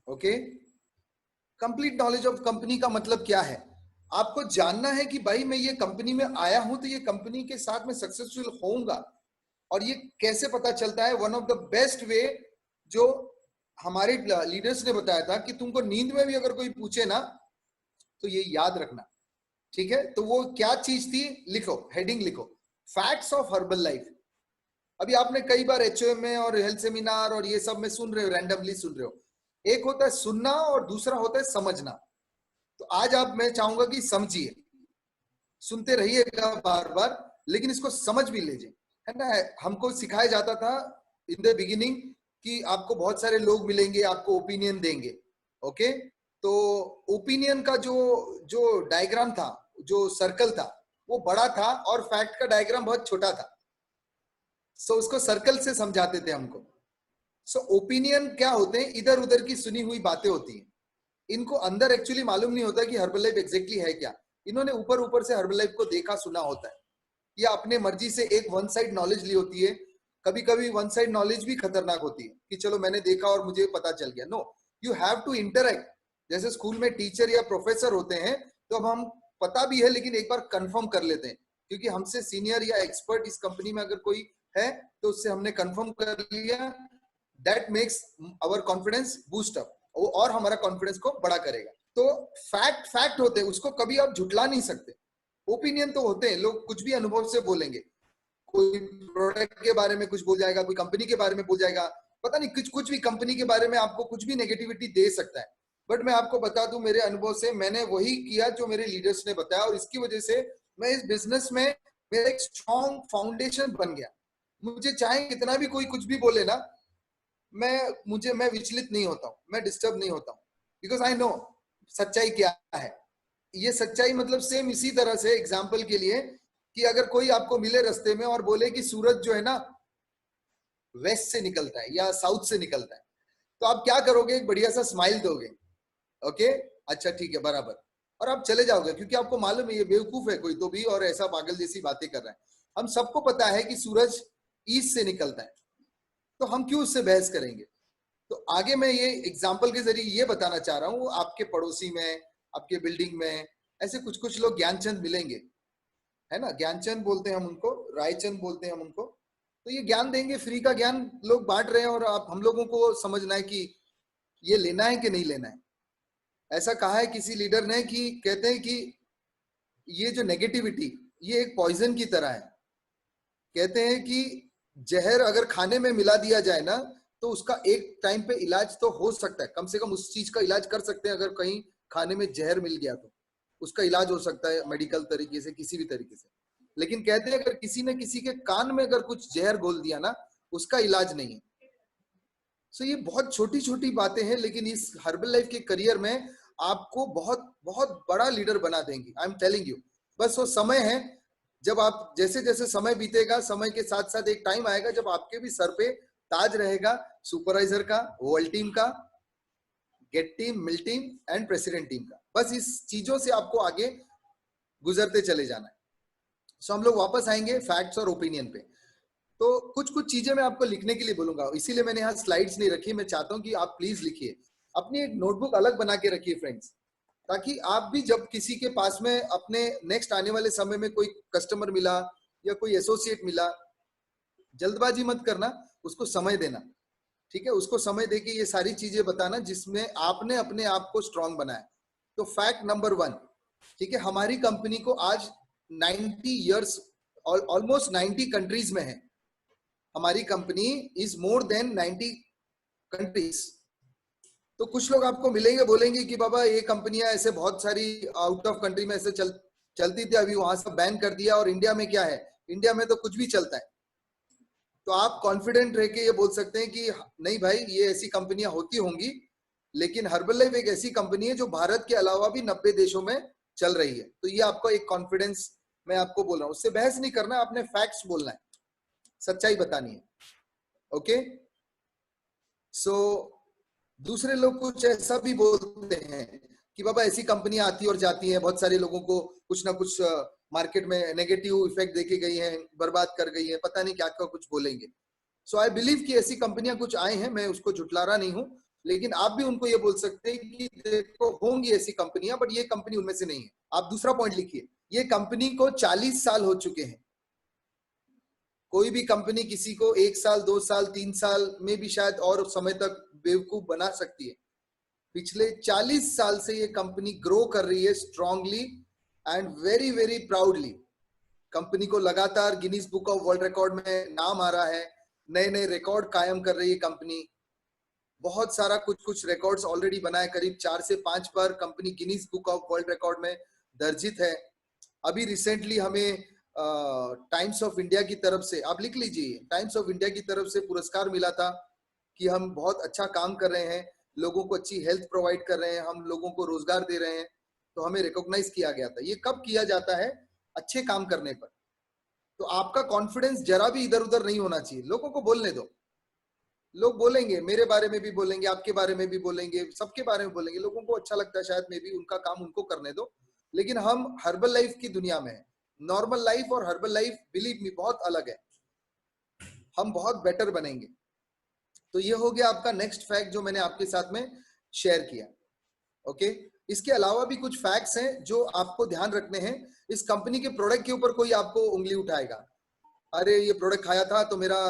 Okay, complete knowledge of company का मतलब क्या है? आपको जानना है कि भाई मैं ये कंपनी में आया हूं तो ये कंपनी के साथ मैं सक्सेसफुल होऊंगा। और ये कैसे पता चलता है? One of the best way जो हमारे लीडर्स ने बताया था कि तुमको नींद में भी अगर कोई पूछे ना तो ये याद रखना, ठीक है? तो वो क्या चीज थी? लिखो, हेडिंग लिखो, फैक्ट्स ऑफ हर्बल लाइफ। अभी आपने कई बार एचओएम में और हेल्थ सेमिनार और ये सब में सुन रहे हो, रैंडमली सुन रहे हो। एक होता है सुनना और दूसरा होता है समझना। तो आज आप, मैं चाहूंगा कि समझिए, सुनते रहिएगा बार बार, लेकिन इसको समझ भी लीजिए, है ना? हमको सिखाया जाता था इन द बिगिनिंग कि आपको बहुत सारे लोग मिलेंगे, आपको ओपिनियन देंगे। ओके, तो ओपिनियन का जो जो डायग्राम था, जो सर्कल था, वो बड़ा था और फैक्ट का डायग्राम बहुत छोटा था। सो उसको सर्कल से समझाते थे हमको। सो ओपिनियन क्या होते हैं? इधर उधर की सुनी हुई बातें होती हैं। इनको अंदर एक्चुअली मालूम नहीं होता कि हर्बल लाइफ एग्जैक्टली है क्या। इन्होंने ऊपर ऊपर से हर्बल लाइफ को देखा सुना होता है, या अपने मर्जी से एक वन साइड नॉलेज ली होती है। कभी कभी वन साइड नॉलेज भी खतरनाक होती है कि चलो मैंने देखा और मुझे पता चल गया। No, you have to interact. जैसे स्कूल में टीचर या प्रोफेसर होते हैं, तो अब हम पता भी है लेकिन एक बार कंफर्म कर लेते हैं, क्योंकि हमसे सीनियर या एक्सपर्ट इस कंपनी में अगर कोई है तो उससे हमने कंफर्म कर लिया। That makes our confidence boost up, और हमारा कॉन्फिडेंस को बड़ा करेगा। तो फैक्ट फैक्ट होते हैं, उसको कभी आप झुटला नहीं सकते। ओपिनियन तो होते हैं, लोग कुछ भी अनुभव से बोलेंगे। कोई प्रोडक्ट के बारे में कुछ बोल जाएगा, कोई कंपनी के बारे में बोल जाएगा, पता नहीं कुछ कुछ भी कंपनी के बारे में आपको कुछ भी नेगेटिविटी दे सकता है। बट मैं आपको बता दूं, मेरे अनुभव से मैंने वही किया जो मेरे लीडर्स ने बताया, और इसकी वजह से मैं इस बिजनेस में मेरा एक स्ट्रॉन्ग फाउंडेशन बन गया। मुझे चाहे कितना भी कोई कुछ भी बोले ना, मैं विचलित नहीं होता हूँ, मैं डिस्टर्ब नहीं होता हूँ, बिकॉज आई नो सच्चाई क्या है। ये सच्चाई मतलब सेम इसी तरह से, एग्जाम्पल के लिए, कि अगर कोई आपको मिले रास्ते में और बोले कि सूरज जो है ना वेस्ट से निकलता है या साउथ से निकलता है, तो आप क्या करोगे? एक बढ़िया सा स्माइल दोगे, ओके, अच्छा ठीक है बराबर, और आप चले जाओगे, क्योंकि आपको मालूम है ये बेवकूफ है कोई तो भी और ऐसा पागल जैसी बातें कर रहा है। हम सबको पता है कि सूरज ईस्ट से निकलता है, तो हम क्यों उससे बहस करेंगे? तो आगे मैं ये एग्जाम्पल के जरिए ये बताना चाह रहा हूँ, आपके पड़ोसी में, आपके बिल्डिंग में ऐसे कुछ कुछ लोग ज्ञानचंद मिलेंगे, है ना? ज्ञानचंद बोलते हैं हम उनको, रायचंद बोलते हैं हम उनको। तो ये ज्ञान देंगे, फ्री का ज्ञान लोग बांट रहे हैं, और आप हम लोगों को समझना है कि ये लेना है कि नहीं लेना है। ऐसा कहा है किसी लीडर ने कि, कहते हैं कि ये जो नेगेटिविटी, ये एक पॉइजन की तरह है। कहते हैं कि जहर अगर खाने में मिला दिया जाए ना, तो उसका एक टाइम पे इलाज तो हो सकता है, कम से कम उस चीज का इलाज कर सकते हैं। अगर कहीं खाने में जहर मिल गया तो उसका इलाज हो सकता है मेडिकल तरीके से, किसी भी तरीके से। लेकिन कहते हैं अगर किसी ने किसी के कान में अगर कुछ जहर घोल दिया ना, उसका इलाज नहीं है। सो ये बहुत छोटी छोटी बातें हैं, लेकिन इस हर्बल लाइफ के करियर में आपको बहुत बहुत बड़ा लीडर बना देंगी, आई एम टेलिंग यू। बस वो समय है, जब आप, जैसे जैसे समय बीतेगा, समय के साथ साथ एक टाइम आएगा जब आपके भी सर पे ताज रहेगा, सुपरवाइजर का, वर्ल्ड टीम का, get team, mill team and president team का। बस इस चीजों से आपको आगे गुजरते चले जाना है। सो हम लोग वापस आएंगे फैक्ट्स और ओपिनियन पे। तो कुछ कुछ चीजें मैं आपको लिखने के लिए बोलूंगा, इसीलिए मैंने यहाँ स्लाइड्स नहीं रखी। मैं चाहता हूँ कि आप प्लीज लिखिए, अपनी एक नोटबुक अलग बना के रखिए फ्रेंड्स, ताकि आप भी जब किसी के पास में अपने नेक्स्ट आने वाले समय में कोई कस्टमर मिला या कोई एसोसिएट मिला, जल्दबाजी मत करना, उसको समय देना, ठीक है? उसको समय दे के ये सारी चीजें बताना जिसमें आपने अपने आप को स्ट्रांग बनाया। तो फैक्ट नंबर 1, ठीक है, हमारी कंपनी को आज 90 इयर्स, ऑलमोस्ट 90 कंट्रीज में है। हमारी company is more than 90 countries. तो कुछ लोग आपको मिलेंगे, बोलेंगे कि बाबा ये कंपनियां ऐसे बहुत सारी आउट ऑफ कंट्री में ऐसे चलती थी, अभी वहां सब बैन कर दिया, और इंडिया में क्या है? इंडिया में तो कुछ भी चलता है। तो आप कॉन्फिडेंट रह के ये बोल सकते हैं कि नहीं भाई, ये ऐसी कंपनियां होती होंगी, लेकिन हर्बल लाइफ एक ऐसी कंपनी है जो भारत के अलावा भी 90 देशों में चल रही है। तो ये आपका एक कॉन्फिडेंस मैं आपको बोल रहा हूँ। उससे बहस नहीं करना, आपने फैक्ट्स बोलना है, सच्चाई बतानी है, ओके? सो दूसरे लोग कुछ ऐसा भी बोलते हैं कि बाबा ऐसी कंपनियां आती और जाती हैं, बहुत सारे लोगों को कुछ ना कुछ मार्केट में नेगेटिव इफेक्ट देके गई हैं, बर्बाद कर गई हैं, पता नहीं क्या क्या कुछ बोलेंगे। सो आई बिलीव कि ऐसी कंपनियां कुछ आए हैं, मैं उसको झुटला रहा नहीं हूं। लेकिन आप भी उनको ये बोल सकते हैं कि देखो होंगी ऐसी कंपनियां, बट ये कंपनी उनमें से नहीं है। आप दूसरा पॉइंट लिखिए, ये कंपनी को 40 साल हो चुके हैं। कोई भी कंपनी किसी को 1 साल 2 साल 3 साल में भी शायद और समय तक बेवकूफ बना सकती है। पिछले 40 साल से ये कंपनी ग्रो कर रही है strongly and very very proudly. Company को लगातार Guinness Book of World Record में नाम आ रहा है, नए नए रिकॉर्ड कायम कर रही है कंपनी। बहुत सारा कुछ कुछ रिकॉर्ड्स ऑलरेडी बनाए, करीब 4 से 5 बार company Guinness Book of World Record में दर्जित है। अभी रिसेंटली हमें टाइम्स ऑफ इंडिया की तरफ से, आप लिख लीजिए, टाइम्स ऑफ इंडिया की तरफ से पुरस्कार मिला था कि हम बहुत अच्छा काम कर रहे हैं, लोगों को अच्छी हेल्थ प्रोवाइड कर रहे हैं, हम लोगों को रोजगार दे रहे हैं, तो हमें रिकॉग्नाइज किया गया था। ये कब किया जाता है? अच्छे काम करने पर। तो आपका कॉन्फिडेंस जरा भी इधर उधर नहीं होना चाहिए, लोगों को बोलने दो। लोग बोलेंगे, मेरे बारे में भी बोलेंगे, आपके बारे में भी बोलेंगे, सबके बारे में बोलेंगे, लोगों को अच्छा लगता है शायद, मे भी उनका काम उनको करने दो। लेकिन हम हर्बल लाइफ की दुनिया में है। नॉर्मल लाइफ और हर्बल लाइफ बिलीव मी बहुत अलग है, हम बहुत बेटर बनेंगे। तो ये हो गया आपका नेक्स्ट फैक्ट जो मैंने आपके साथ में शेयर किया। ओके, इसके अलावा भी कुछ फैक्ट्स हैं जो आपको ध्यान रखने हैं। इस कंपनी के प्रोडक्ट के ऊपर कोई आपको उंगली उठाएगा, अरे ये प्रोडक्ट खाया था तो मेरा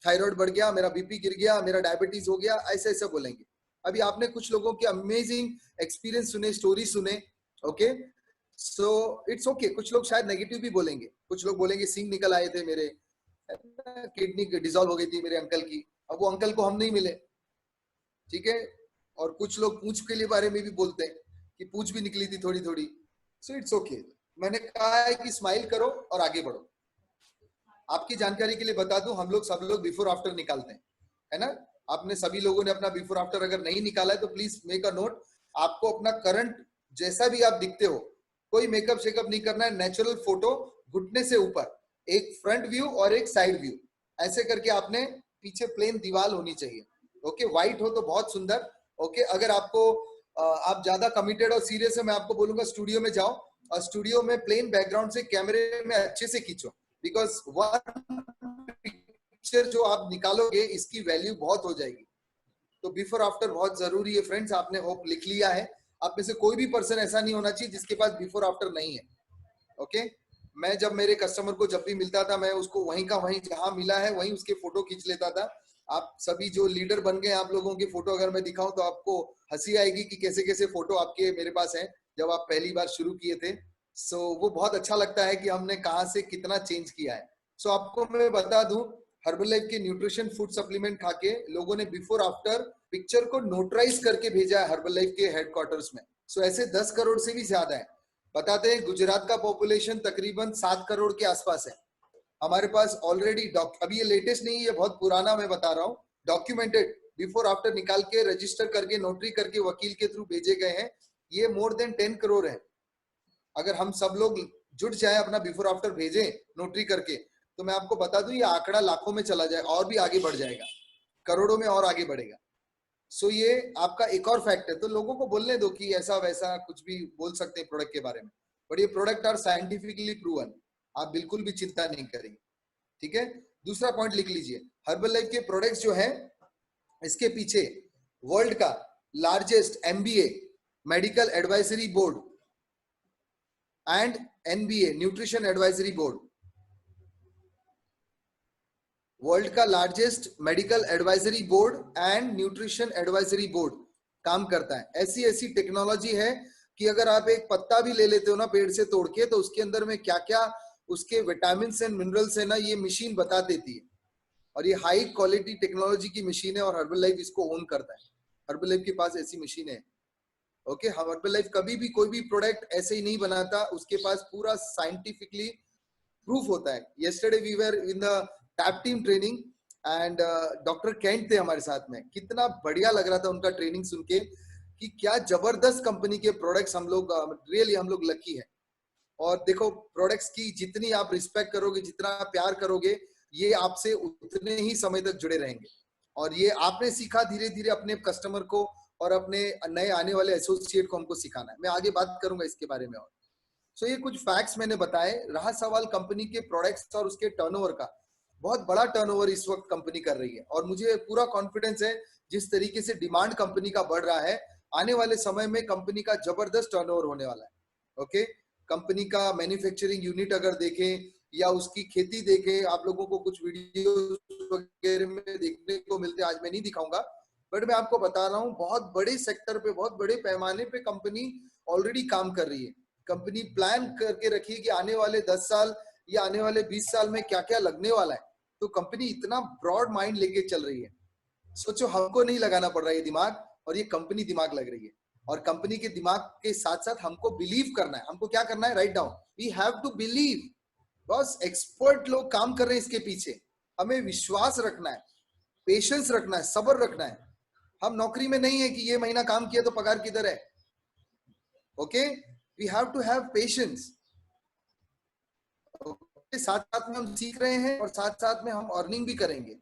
थायराइड बढ़ गया, मेरा बीपी गिर गया, मेरा डायबिटीज हो गया, ऐसे ऐसे बोलेंगे। अभी आपने कुछ लोगों के अमेजिंग एक्सपीरियंस सुने, स्टोरी सुने। Okay, so it's okay. कुछ लोग शायद नेगेटिव भी बोलेंगे, कुछ लोग बोलेंगे सिंग निकल आए थे मेरे, किडनी डिसॉल्व हो गई थी मेरे अंकल की, अब वो अंकल को हम नहीं मिले, ठीक है। और कुछ लोग पूंछ के लिए बारे में भी बोलते हैं कि पूंछ भी निकली थी थोड़ी थोड़ी। So it's okay. मैंने कहा है कि स्माइल करो और आगे बढ़ो। आपकी जानकारी के लिए बता दूं, हम लोग सब लोग बिफोर आफ्टर निकालते हैं, है ना। आपने सभी लोगों ने अपना बिफोर आफ्टर अगर नहीं निकाला है तो प्लीज मेक अ नोट। आपको अपना करंट जैसा भी आप दिखते हो, कोई मेकअप शेकअप नहीं करना है, नेचुरल फोटो, घुटने से ऊपर एक फ्रंट व्यू और एक साइड व्यू, ऐसे करके आपने, पीछे प्लेन दीवार होनी चाहिए। ओके, व्हाइट हो तो बहुत सुंदर। ओके, अगर आपको आप ज्यादा कमिटेड और सीरियस है, मैं आपको बोलूंगा स्टूडियो में जाओ और स्टूडियो में प्लेन बैकग्राउंड से कैमरे में अच्छे से खींचो, बिकॉज वन पिक्चर जो आप निकालोगे इसकी वैल्यू बहुत हो जाएगी। तो बिफोर आफ्टर बहुत जरूरी है फ्रेंड्स। आपने होप लिख लिया है, आप में से कोई भी पर्सन ऐसा नहीं होना चाहिए जिसके पास बिफोर आफ्टर नहीं है। ओके, मैं जब मेरे कस्टमर को जब भी मिलता था, मैं उसको वहीं का वहीं, जहां मिला है वहीं उसके फोटो खींच लेता था। आप सभी जो लीडर बन गए, आप लोगों के फोटो अगर मैं दिखाऊं तो आपको हंसी आएगी कि कैसे कैसे फोटो आपके मेरे पास हैं जब आप पहली बार शुरू किए थे। सो वो बहुत अच्छा लगता है कि हमने कहाँ से कितना चेंज किया है। सो आपको मैं बता दूं, हर्बल लाइफ के न्यूट्रिशन फूड सप्लीमेंट खा के लोगों ने बिफोर आफ्टर पिक्चर को नोटराइज करके भेजा है हर्बल लाइफ के हेडक्वार्टर्स में। सो ऐसे 10 करोड़ से भी ज्यादा है। बताते हैं गुजरात का पॉपुलेशन तकरीबन 7 करोड़ के आसपास है। हमारे पास ऑलरेडी अभी ये लेटेस्ट नहीं है, ये बहुत पुराना मैं बता रहा हूँ, डॉक्यूमेंटेड बिफोर आफ्टर निकाल के रजिस्टर करके नोटरी करके वकील के थ्रू भेजे गए हैं। ये मोर देन 10 करोड़ है। अगर हम सब लोग जुट जाए, अपना बिफोर आफ्टर भेजें नोटरी करके, तो मैं आपको बता दूं ये आंकड़ा लाखों में चला जाए और भी आगे बढ़ जाएगा, करोड़ों में और आगे बढ़ेगा। सो ये आपका एक और फैक्ट है। तो लोगों को बोलने दो कि ऐसा वैसा कुछ भी बोल सकते हैं प्रोडक्ट के बारे में, बट ये प्रोडक्ट आर साइंटिफिकली प्रूवन, आप बिल्कुल भी चिंता नहीं करेंगे, ठीक है। दूसरा पॉइंट लिख लीजिए, हर्बल लाइफ के प्रोडक्ट्स जो है, इसके पीछे वर्ल्ड का largest MBA medical advisory board and NBA nutrition advisory board, world का largest medical advisory board and nutrition advisory board काम करता है। ऐसी ऐसी टेक्नोलॉजी है कि अगर आप एक पत्ता भी ले लेते हो ना पेड़ से तोड़ के, तो उसके अंदर में क्या क्या उसके विटामिन एंड मिनरल्स है ना, ये मशीन बता देती है। और ये हाई क्वालिटी टेक्नोलॉजी की मशीन है और हर्बल लाइफ इसको ओन करता है। हर्बल लाइफ के पास ऐसी मशीन है। ओके, हर्बल लाइफ कभी भी कोई भी प्रोडक्ट ऐसे ही नहीं बनाता, उसके पास पूरा साइंटिफिकली प्रूफ होता है। Yesterday we were in the tap team training and doctor Kent थे हमारे साथ में। कितना बढ़िया लग रहा था उनका ट्रेनिंग सुन के कि क्या जबरदस्त कंपनी के प्रोडक्ट्स हम लोग, रियली हम लोग लकी है। और देखो, प्रोडक्ट्स की जितनी आप रिस्पेक्ट करोगे, जितना प्यार करोगे, ये आपसे उतने ही समय तक जुड़े रहेंगे। और ये आपने सीखा धीरे धीरे अपने कस्टमर को और अपने नए आने वाले एसोसिएट को हमको सिखाना है। मैं आगे बात करूंगा इसके बारे में और। सो ये कुछ फैक्ट्स मैंने बताए। रहा सवाल कंपनी के प्रोडक्ट्स और उसके टर्नओवर का, बहुत बड़ा टर्नओवर इस वक्त कंपनी कर रही है और मुझे पूरा कॉन्फिडेंस है जिस तरीके से डिमांड कंपनी का बढ़ रहा है, आने वाले समय में कंपनी का जबरदस्त टर्नओवर होने वाला है। ओके, कंपनी का मैन्युफैक्चरिंग यूनिट अगर देखें या उसकी खेती देखें, आप लोगों को कुछ वीडियो वगैरह में देखने को मिलते हैं, आज मैं नहीं दिखाऊंगा, बट मैं आपको बता रहा हूँ बहुत बड़े सेक्टर पे, बहुत बड़े पैमाने पे कंपनी ऑलरेडी काम कर रही है। कंपनी प्लान करके रखी है कि आने वाले 10 साल या आने वाले 20 साल में क्या क्या लगने वाला है। तो कंपनी इतना ब्रॉड माइंड लेके चल रही है। सोचो, हमको नहीं लगाना पड़ रहा है ये दिमाग, और ये कंपनी दिमाग लग रही है। और कंपनी के दिमाग के साथ साथ हमको बिलीव करना है। हमको क्या करना है? Write down, we have to believe. बस एक्सपर्ट लोग काम कर रहे हैं इसके पीछे, हमें विश्वास रखना है, पेशेंस रखना है, सब्र रखना है। हम नौकरी में नहीं है कि ये महीना काम किया तो पगार किधर है। Okay, we have to have patience. साथ साथ में हम सीख रहे हैं और साथ साथ में हम अर्निंग भी करेंगे।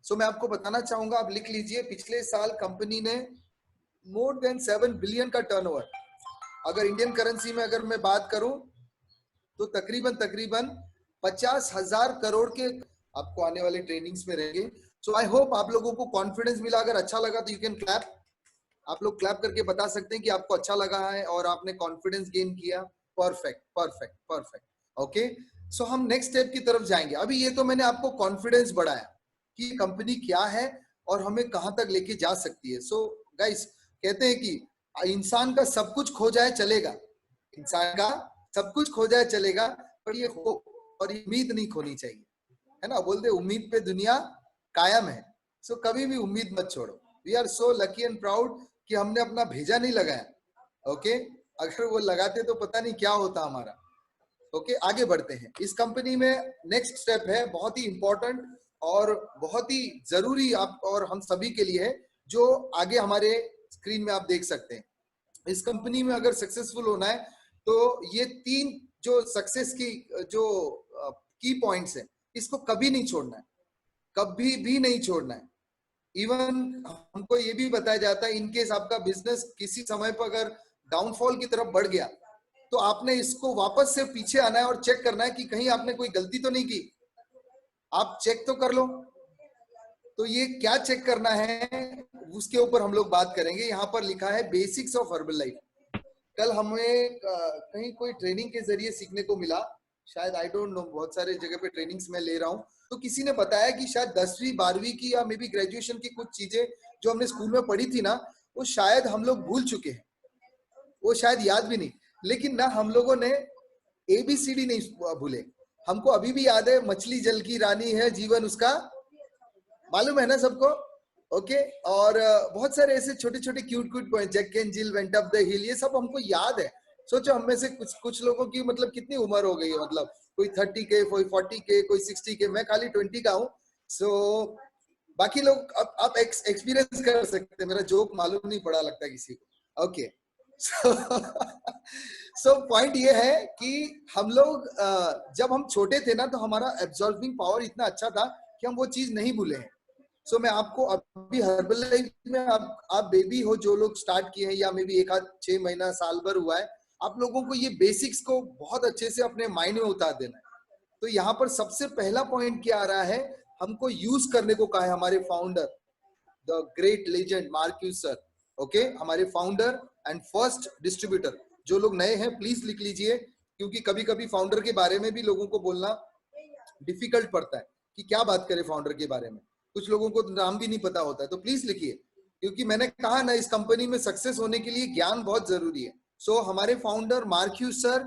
सो मैं आपको बताना चाहूंगा, आप लिख लीजिए, पिछले साल कंपनी ने मोर देन 7 बिलियन का टर्नओवर, अगर इंडियन करेंसी में अगर मैं बात करूं तो तकरीबन 50,000 करोड़ के आपको आने वाले ट्रेनिंग्स में रहेंगे। सो आई होप आप लोगों को कॉन्फिडेंस मिला। अगर अच्छा लगा तो यू कैन क्लैप, आप लोग क्लैप करके बता सकते हैं कि आपको अच्छा लगा है और आपने कॉन्फिडेंस गेन किया। Perfect perfect perfect. ओके, सो हम नेक्स्ट स्टेप की तरफ जाएंगे। अभी ये तो मैंने आपको कॉन्फिडेंस बढ़ाया कि कंपनी क्या है और हमें कहां तक लेके जा सकती है। सो गाइस, कहते हैं कि इंसान का सब कुछ खो जाए चलेगा, इंसान का सब कुछ खो जाए चलेगा, पर ये और उम्मीद नहीं खोनी चाहिए, है ना। बोलते उम्मीद पे दुनिया कायम है। सो कभी भी उम्मीद मत छोड़ो। We are so lucky and proud कि हमने अपना भेजा नहीं लगाया। ओके, अगर वो लगाते तो पता नहीं क्या होता हमारा। ओके, आगे बढ़ते हैं। इस कंपनी में नेक्स्ट स्टेप है बहुत ही इंपॉर्टेंट और बहुत ही जरूरी आप और हम सभी के लिए है, जो आगे हमारे स्क्रीन में आप देख सकते हैं। इस कंपनी में अगर सक्सेसफुल होना है तो ये 3 जो सक्सेस की जो की पॉइंट्स है, इसको कभी नहीं छोड़ना है, कभी भी नहीं छोड़ना है। इवन हमको ये भी बताया जाता है, इनकेस आपका बिजनेस किसी समय पर अगर डाउनफॉल की तरफ बढ़ गया तो आपने इसको वापस से पीछे आना है और चेक करना है कि कहीं आपने कोई गलती तो नहीं की। आप चेक तो कर लो। तो ये क्या चेक करना है उसके ऊपर हम लोग बात करेंगे। यहाँ पर लिखा है बेसिक्स ऑफ हर्बल लाइफ। कल हमें कहीं कोई ट्रेनिंग के जरिए सीखने को मिला, शायद आई डोंट नो, बहुत सारे जगह पे ट्रेनिंग्स में ले रहा हूँ, तो किसी ने बताया कि शायद 10वीं 12वीं की या मे बी ग्रेजुएशन की कुछ चीजें जो हमने स्कूल में पढ़ी थी ना, वो शायद हम लोग भूल चुके हैं, वो शायद याद भी नहीं। लेकिन ना हम लोगों ने ABCD नहीं भूले। हमको अभी भी याद है, मछली जल की रानी है, जीवन उसका, मालूम है ना सबको। ओके, और बहुत सारे ऐसे छोटे छोटे cute cute point, Jack and Jill went up the hill, ये सब हमको याद है। सोचो हम में से कुछ लोगों की मतलब कितनी उम्र हो गई है, मतलब कोई 30 के, कोई 40 के, कोई 60 के, मैं खाली 20 का हूँ। सो बाकी लोग आप एक्सपीरियंस कर सकते हैं। मेरा जोक मालूम नहीं पड़ा लगता किसी को। ओके, सो पॉइंट ये है कि हम लोग जब हम छोटे थे ना, तो हमारा एब्जॉर्बिंग पावर इतना अच्छा था कि हम वो चीज नहीं भूले हैं। सो मैं आपको अभी हर्बल लाइफ में आप बेबी हो, जो लोग स्टार्ट किए हैं या मे बी 1-6 महीना साल भर हुआ है, आप लोगों को ये बेसिक्स को बहुत अच्छे से अपने माइंड में उतार देना है। तो यहाँ पर सबसे पहला पॉइंट क्या आ रहा है, हमको यूज करने को कहा है हमारे founder, the great legend Marcus sir. Okay, हमारे फाउंडर एंड फर्स्ट डिस्ट्रीब्यूटर। जो लोग नए हैं प्लीज लिख लीजिए, क्योंकि कभी कभी फाउंडर के बारे में भी लोगों को बोलना डिफिकल्ट पड़ता है कि क्या बात करें फाउंडर के बारे में। कुछ लोगों को नाम भी नहीं पता होता है, तो प्लीज लिखिए, क्योंकि मैंने कहा ना, इस कंपनी में सक्सेस होने के लिए ज्ञान बहुत जरूरी है। सो हमारे फाउंडर मार्क्यूस सर,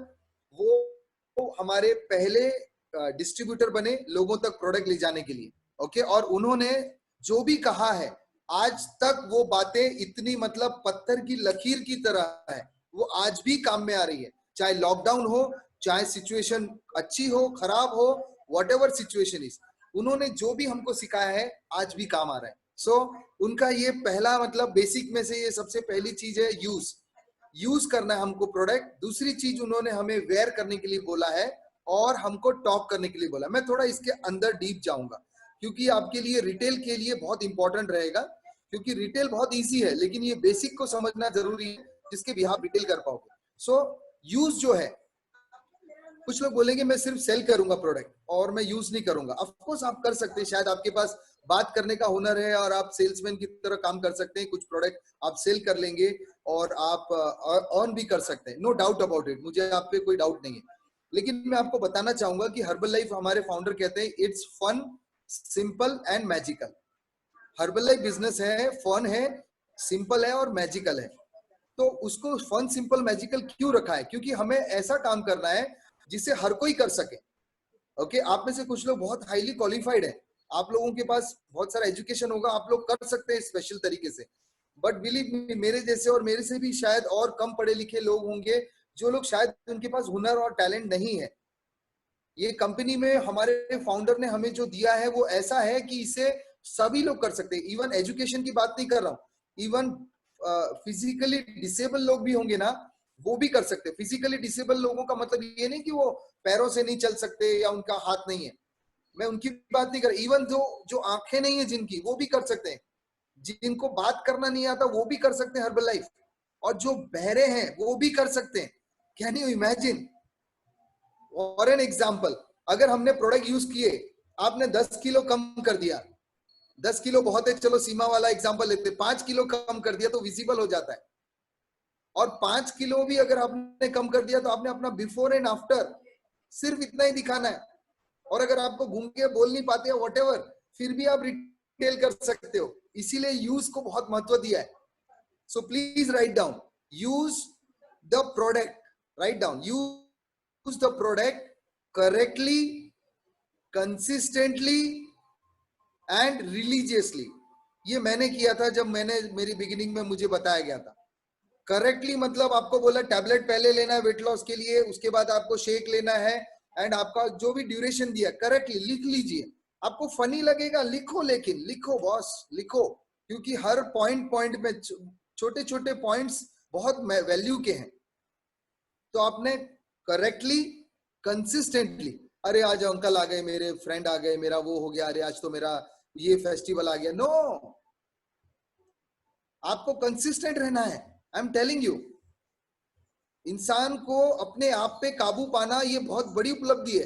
वो हमारे पहले डिस्ट्रीब्यूटर बने लोगों तक प्रोडक्ट ले जाने के लिए। ओके, और उन्होंने जो भी कहा है आज तक वो बातें इतनी मतलब पत्थर की लकीर की तरह है, वो आज भी काम में आ रही है। चाहे लॉकडाउन हो, चाहे सिचुएशन अच्छी हो, खराब हो, व्हाटएवर सिचुएशन इज, उन्होंने जो भी हमको सिखाया है आज भी काम आ रहा है। सो उनका ये पहला मतलब बेसिक में से ये सबसे पहली चीज है, यूज करना है हमको प्रोडक्ट। दूसरी चीज उन्होंने हमें वेयर करने के लिए बोला है और हमको टॉक करने के लिए बोला। मैं थोड़ा इसके अंदर डीप जाऊंगा, क्योंकि आपके लिए रिटेल के लिए बहुत इंपॉर्टेंट रहेगा, क्योंकि रिटेल बहुत इजी है, लेकिन ये बेसिक को समझना जरूरी है जिसके भी आप रिटेल कर पाओगे। सो यूज जो है, कुछ लोग बोलेंगे मैं सिर्फ सेल करूंगा प्रोडक्ट और मैं यूज नहीं करूंगा। ऑफ कोर्स आप कर सकते हैं, शायद आपके पास बात करने का हुनर है और आप सेल्समैन की तरह काम कर सकते हैं, कुछ प्रोडक्ट आप सेल कर लेंगे और आप अर्न भी कर सकते हैं, नो डाउट अबाउट इट, मुझे आप पे कोई डाउट नहीं है। लेकिन मैं आपको बताना चाहूंगा कि हर्बल लाइफ, हमारे फाउंडर कहते हैं it's fun, simple and magical. Herbalife business है, फन है, सिंपल है और मैजिकल है। तो उसको फन, सिंपल, मैजिकल क्यों रखा है? क्योंकि हमें ऐसा काम करना है जिसे हर कोई कर सके। ओके, आप में से कुछ लोग बहुत हाईली क्वालिफाइड है, आप लोगों के पास बहुत सारा एजुकेशन होगा, आप लोग कर सकते हैं स्पेशल तरीके से। बट बिलीव मी, मेरे जैसे और मेरे से भी शायद और कम पढ़े लिखे लोग होंगे जो लोग शायद उनके पास हुनर और टैलेंट नहीं है। ये कंपनी में हमारे फाउंडर ने हमें जो दिया है वो ऐसा है कि इसे सभी लोग कर सकते हैं। इवन एजुकेशन की बात नहीं कर रहा हूँ, इवन फिजिकली डिसेबल लोग भी होंगे ना, वो भी कर सकते हैं। फिजिकली डिसेबल लोगों का मतलब ये नहीं कि वो पैरों से नहीं चल सकते या उनका हाथ नहीं है, मैं उनकी बात नहीं कर रहा। इवन जो आंखें नहीं है जिनकी, वो भी कर सकते हैं। जिनको बात करना नहीं आता वो भी कर सकते हैं हर्बल लाइफ, और जो बहरे हैं वो भी कर सकते हैं। Can you imagine? और एन एग्जाम्पल, अगर हमने प्रोडक्ट यूज किए, आपने 10 किलो कम कर दिया, 10 किलो बहुत है, चलो सीमा वाला एग्जाम्पल लेते, 5 किलो कम कर दिया तो विजिबल हो जाता है। और 5 किलो भी अगर आपने कम कर दिया तो आपने अपना बिफोर एंड आफ्टर सिर्फ इतना ही दिखाना है। और अगर आपको घूम के बोल नहीं पाते हो व्हाटएवर, फिर भी आप रिटेल कर सकते हो। इसीलिए यूज को बहुत महत्व दिया है। So please write down, use the product, write down, use the product correctly, consistently and religiously. ये मैंने किया था जब मैंने मेरी बिगिनिंग में मुझे बताया गया था। करेक्टली मतलब आपको बोला टैबलेट पहले लेना है वेट लॉस के लिए, उसके बाद आपको शेक लेना है, एंड आपका जो भी ड्यूरेशन दिया करेक्टली लिख लीजिए। आपको फनी लगेगा, लिखो, लेकिन लिखो बॉस, लिखो, क्योंकि हर पॉइंट पॉइंट में छोटे छोटे पॉइंट्स बहुत वैल्यू के हैं। तो आपने करेक्टली, कंसिस्टेंटली, अरे आज अंकल आ गए, मेरे फ्रेंड आ गए, मेरा वो हो गया, अरे आज तो मेरा ये फेस्टिवल आ गया, नो, आपको कंसिस्टेंट रहना है। आई एम टेलिंग यू, इंसान को अपने आप पे काबू पाना ये बहुत बड़ी उपलब्धि है।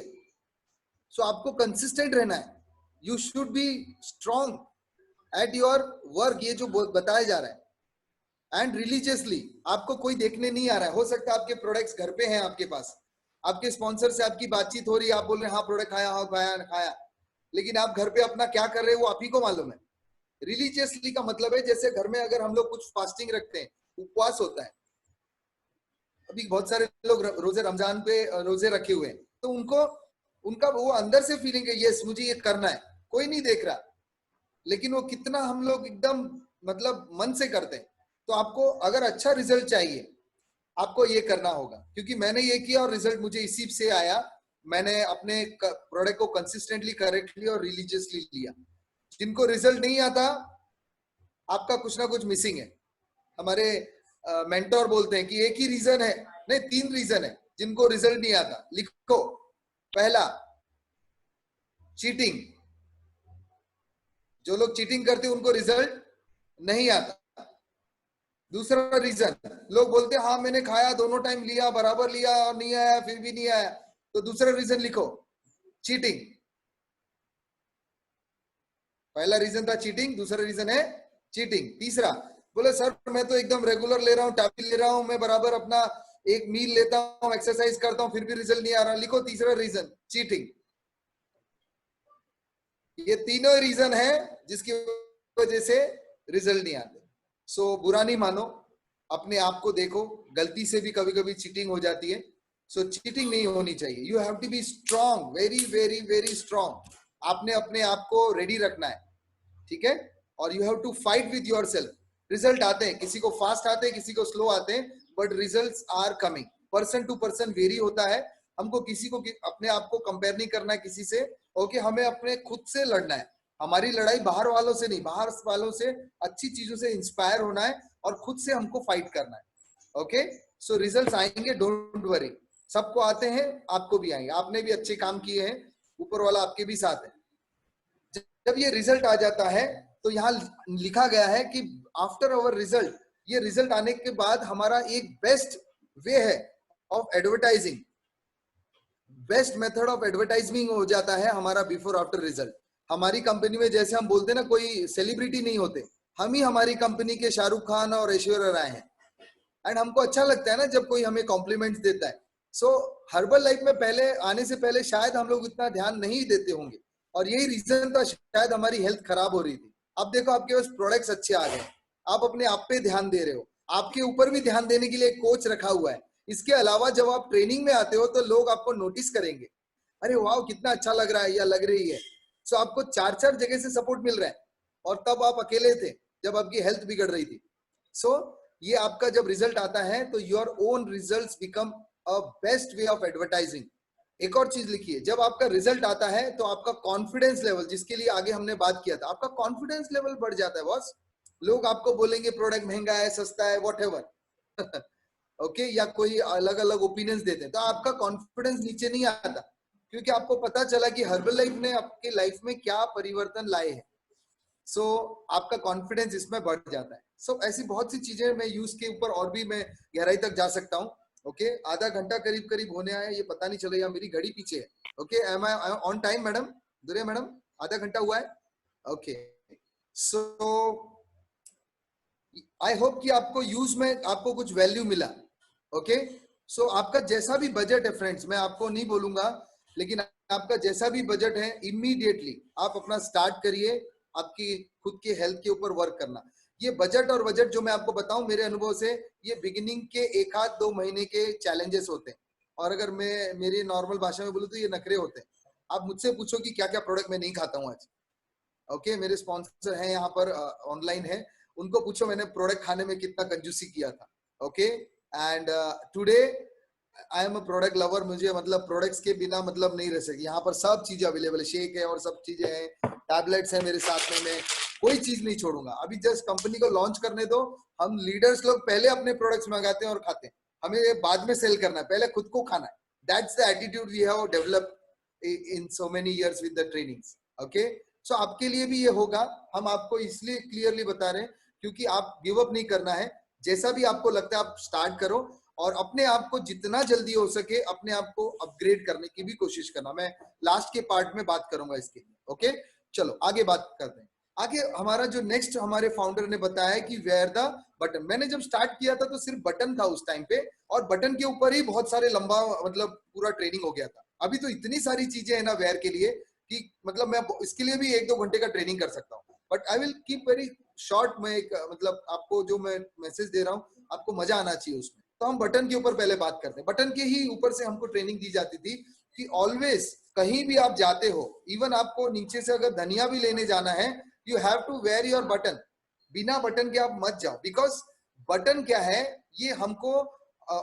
सो आपको कंसिस्टेंट रहना है, you should be strong at your work, ये जो बताया जा रहा है, एंड रिलीजियसली। आपको कोई देखने नहीं आ रहा है, हो सकता है आपके प्रोडक्ट्स घर पे हैं, आपके पास आपके स्पॉन्सर से आपकी बातचीत हो रही है, आप बोल रहे हैं हाँ प्रोडक्ट खाया, हाँ खाया, खाया, लेकिन आप घर पे अपना क्या कर रहे हो वो आप ही को मालूम है। रिलीजियसली का मतलब है जैसे घर में अगर हम लोग कुछ फास्टिंग रखते हैं, उपवास होता है, अभी बहुत सारे लोग रोजे रमजान पे रोजे रखे हुए हैं, तो उनका वो अंदर से फीलिंग है यस मुझे ये करना है, कोई नहीं देख रहा, लेकिन वो कितना हम लोग एकदम मतलब मन से करते हैं। तो आपको अगर अच्छा रिजल्ट चाहिए, आपको ये करना होगा, क्योंकि मैंने ये किया और रिजल्ट मुझे इसी से आया। मैंने अपने प्रोडक्ट को कंसिस्टेंटली, करेक्टली और रिलीजियसली लिया। जिनको रिजल्ट नहीं आता, आपका कुछ ना कुछ मिसिंग है। हमारे मेंटोर बोलते हैं कि एक ही रीजन है, नहीं 3 रीजन है जिनको रिजल्ट नहीं आता। लिखो, पहला चीटिंग, जो लोग चीटिंग करते हैं उनको रिजल्ट नहीं आता। दूसरा रीजन, लोग बोलते हैं हाँ मैंने खाया, दोनों टाइम लिया, बराबर लिया और नहीं आया, फिर भी नहीं आया, तो दूसरा रीजन लिखो, चीटिंग। पहला रीजन था चीटिंग, दूसरा रीजन है चीटिंग। तीसरा, बोले सर मैं तो एकदम रेगुलर ले रहा हूँ, टैबलेट ले रहा हूँ, मैं बराबर अपना एक मील लेता हूँ, एक्सरसाइज करता हूँ, फिर भी रिजल्ट नहीं आ रहा, लिखो तीसरा रीजन, चीटिंग। ये तीनों रीजन है जिसकी वजह से रिजल्ट नहीं आते। सो बुरा नहीं मानो, अपने आप को देखो, गलती से भी कभी कभी चीटिंग हो जाती है, सो चीटिंग नहीं होनी चाहिए। You have to be strong, very very very strong. आपने अपने आप को रेडी रखना है, ठीक है, और you have to fight with yourself. Result आते हैं, किसी को फास्ट आते हैं, किसी को स्लो आते हैं, but results are coming. Person to person vary होता है। हमको किसी को अपने आप को कंपेयर नहीं करना है किसी से, ओके, हमें अपने खुद से लड़ना है। हमारी लड़ाई बाहर वालों से नहीं, बाहर वालों से अच्छी चीजों से इंस्पायर होना है और खुद से हमको फाइट करना है। ओके, सो रिजल्ट्स आएंगे, डोंट वरी, सबको आते हैं, आपको भी आएंगे। आपने भी अच्छे काम किए हैं, ऊपर वाला आपके भी साथ है। जब ये रिजल्ट आ जाता है तो यहाँ लिखा गया है कि आफ्टर अवर रिजल्ट, ये रिजल्ट आने के बाद हमारा एक बेस्ट वे है of advertising, best method of advertising हो जाता है हमारा बिफोर आफ्टर रिजल्ट। हमारी कंपनी में जैसे हम बोलते हैं ना, कोई सेलिब्रिटी नहीं होते, हम ही हमारी कंपनी के शाहरुख खान और ऐश्वर्या राय हैं। एंड हमको अच्छा लगता है ना जब कोई हमें कॉम्प्लीमेंट्स देता है। सो हर्बल लाइफ में पहले आने से पहले शायद हम लोग इतना ध्यान नहीं देते होंगे, और यही रीजन था शायद हमारी हेल्थ खराब हो रही थी। अब देखो आपके पास प्रोडक्ट्स अच्छे आ गए, आप अपने आप पे ध्यान दे रहे हो, आपके ऊपर भी ध्यान देने के लिए एक कोच रखा हुआ है। इसके अलावा जब आप ट्रेनिंग में आते हो तो लोग आपको नोटिस करेंगे, अरे वाह कितना अच्छा लग रहा है या लग रही है। सो आपको चार चार जगह से सपोर्ट मिल रहा है, और तब आप अकेले थे जब आपकी हेल्थ बिगड़ रही थी। सो ये आपका जब रिजल्ट आता है तो your own results become a best way of advertising. एक और चीज लिखिए, जब आपका रिजल्ट आता है तो आपका कॉन्फिडेंस लेवल, जिसके लिए आगे हमने बात किया था, आपका कॉन्फिडेंस लेवल बढ़ जाता है बॉस। लोग आपको बोलेंगे प्रोडक्ट महंगा है, सस्ता है, व्हाटएवर ओके, या कोई अलग अलग ओपिनियंस देते हैं, तो आपका कॉन्फिडेंस नीचे नहीं आता, क्योंकि आपको पता चला कि हर्बल लाइफ ने आपके लाइफ में क्या परिवर्तन लाए हैं। सो आपका कॉन्फिडेंस इसमें बढ़ जाता है। सो ऐसी बहुत सी चीजें मैं यूज के ऊपर और भी मैं गहराई तक जा सकता हूँ। ओके, आधा घंटा करीब करीब होने आया, ये पता नहीं चला, या मेरी घड़ी पीछे है। Okay, am I on time madam? Durya madam, आधा घंटा हुआ है? ओके, सो आई होप कि आपको यूज में आपको कुछ वैल्यू मिला। ओके, सो आपका जैसा भी बजट है फ्रेंड्स, मैं आपको नहीं बोलूंगा, लेकिन आपका जैसा भी बजट है इमीडिएटली आप अपना स्टार्ट करिए आपकी खुद के हेल्थ के ऊपर वर्क करना। ये बजट और बजट जो मैं आपको बताऊं मेरे अनुभव से, ये बिगिनिंग के एक आध 2 महीने के चैलेंजेस होते हैं, और अगर मैं मेरी नॉर्मल भाषा में बोलूं तो ये नखरे होते हैं। आप मुझसे पूछो कि क्या क्या प्रोडक्ट मैं नहीं खाता हूँ आज। ओके, मेरे स्पॉन्सर हैं यहाँ पर, ऑनलाइन है, उनको पूछो मैंने प्रोडक्ट खाने में कितना कंजूसी किया था। Okay, and today I am a product lover, मुझे मतलब प्रोडक्ट्स के बिना मतलब नहीं रह सकती। यहाँ पर सब चीजें अवेलेबल है, शेक है और सब चीजें हैं, टैबलेट्स है मेरे साथ में, मैं कोई चीज नहीं छोड़ूंगा। अभी जस्ट कंपनी को लॉन्च करने दो, हम लीडर्स लोग पहले अपने प्रोडक्ट्स मंगाते हैं और खाते हैं, हमें ये बाद में सेल करना है, पहले खुद को खाना है। That's the attitude we have developed in so many years with the trainings. Okay, so आपके लिए भी ये होगा, हम आपको इसलिए क्लियरली बता रहे हैं क्योंकि आप गिव अप नहीं करना है। जैसा भी आपको लगता है आप स्टार्ट करो, और अपने आप को जितना जल्दी हो सके अपने आप को अपग्रेड करने की भी कोशिश करना। मैं लास्ट के पार्ट में बात करूंगा इसके लिए। ओके, चलो आगे बात करते हैं। आगे हमारा जो नेक्स्ट हमारे फाउंडर ने बताया कि वेयर द बटन। मैंने जब स्टार्ट किया था तो सिर्फ बटन था उस टाइम पे, और बटन के ऊपर ही बहुत सारे लंबा मतलब पूरा ट्रेनिंग हो गया था। अभी तो इतनी सारी चीजें है ना वेयर के लिए कि मतलब मैं इसके लिए भी 1-2 घंटे का ट्रेनिंग कर सकता हूँ, but I will keep very short. मैं एक मतलब आपको जो मैं मैसेज दे रहा हूँ आपको मजा आना चाहिए उसमें। तो हम बटन के ऊपर पहले बात करते हैं। बटन के ही ऊपर से हमको ट्रेनिंग दी जाती थी कि ऑलवेज कहीं भी आप जाते हो, इवन आपको नीचे से अगर धनिया भी लेने जाना है, you have to wear your button. बिना बटन के आप मत जाओ, बिकॉज बटन क्या है, ये हमको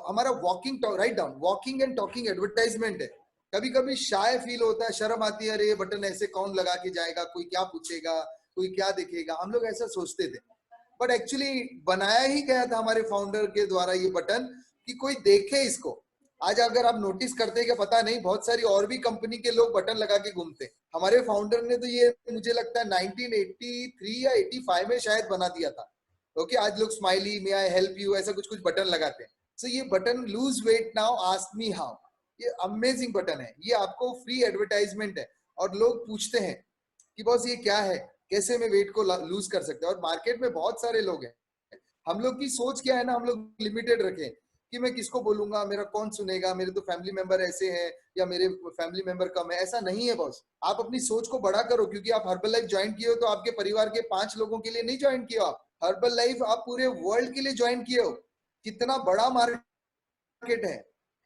हमारा walking, write down, walking and talking advertisement है। कभी कभी शाय फील होता है, शर्म आती है, अरे ये बटन ऐसे कौन लगा के जाएगा, कोई क्या पूछेगा, कोई क्या देखेगा, हम लोग ऐसा सोचते थे। बट एक्चुअली बनाया ही गया था हमारे फाउंडर के द्वारा ये बटन कि कोई देखे इसको। आज अगर आप नोटिस करते हैं क्या पता नहीं, बहुत सारी और भी कंपनी के लोग बटन लगा के घूमते। हमारे फाउंडर ने तो ये मुझे लगता है 1983 या 85 में शायद बना दिया था। ओके, आज लोग smiley, may I help you, ऐसा कुछ कुछ बटन लगाते हैं। सो ये button loose weight now ask me how, ये अमेजिंग बटन है, ये आपको फ्री एडवर्टाइजमेंट है, और लोग पूछते हैं कि बॉस ये क्या है, कैसे मैं वेट को लूज कर सकते हैं। और मार्केट में बहुत सारे लोग हैं। हम लोग की सोच क्या है ना, हम लोग लिमिटेड रखें कि मैं किसको बोलूंगा, मेरा कौन सुनेगा, मेरे तो फैमिली मेंबर ऐसे हैं या मेरे फैमिली मेंबर कम है। ऐसा नहीं है बॉस, आप अपनी सोच को बड़ा करो, क्योंकि आप हर्बल लाइफ ज्वाइन किए हो तो आपके परिवार के 5 लोगों के लिए नहीं ज्वाइन किया आप हर्बल लाइफ, आप पूरे वर्ल्ड के लिए ज्वाइन किए हो। कितना बड़ा मार्केट है,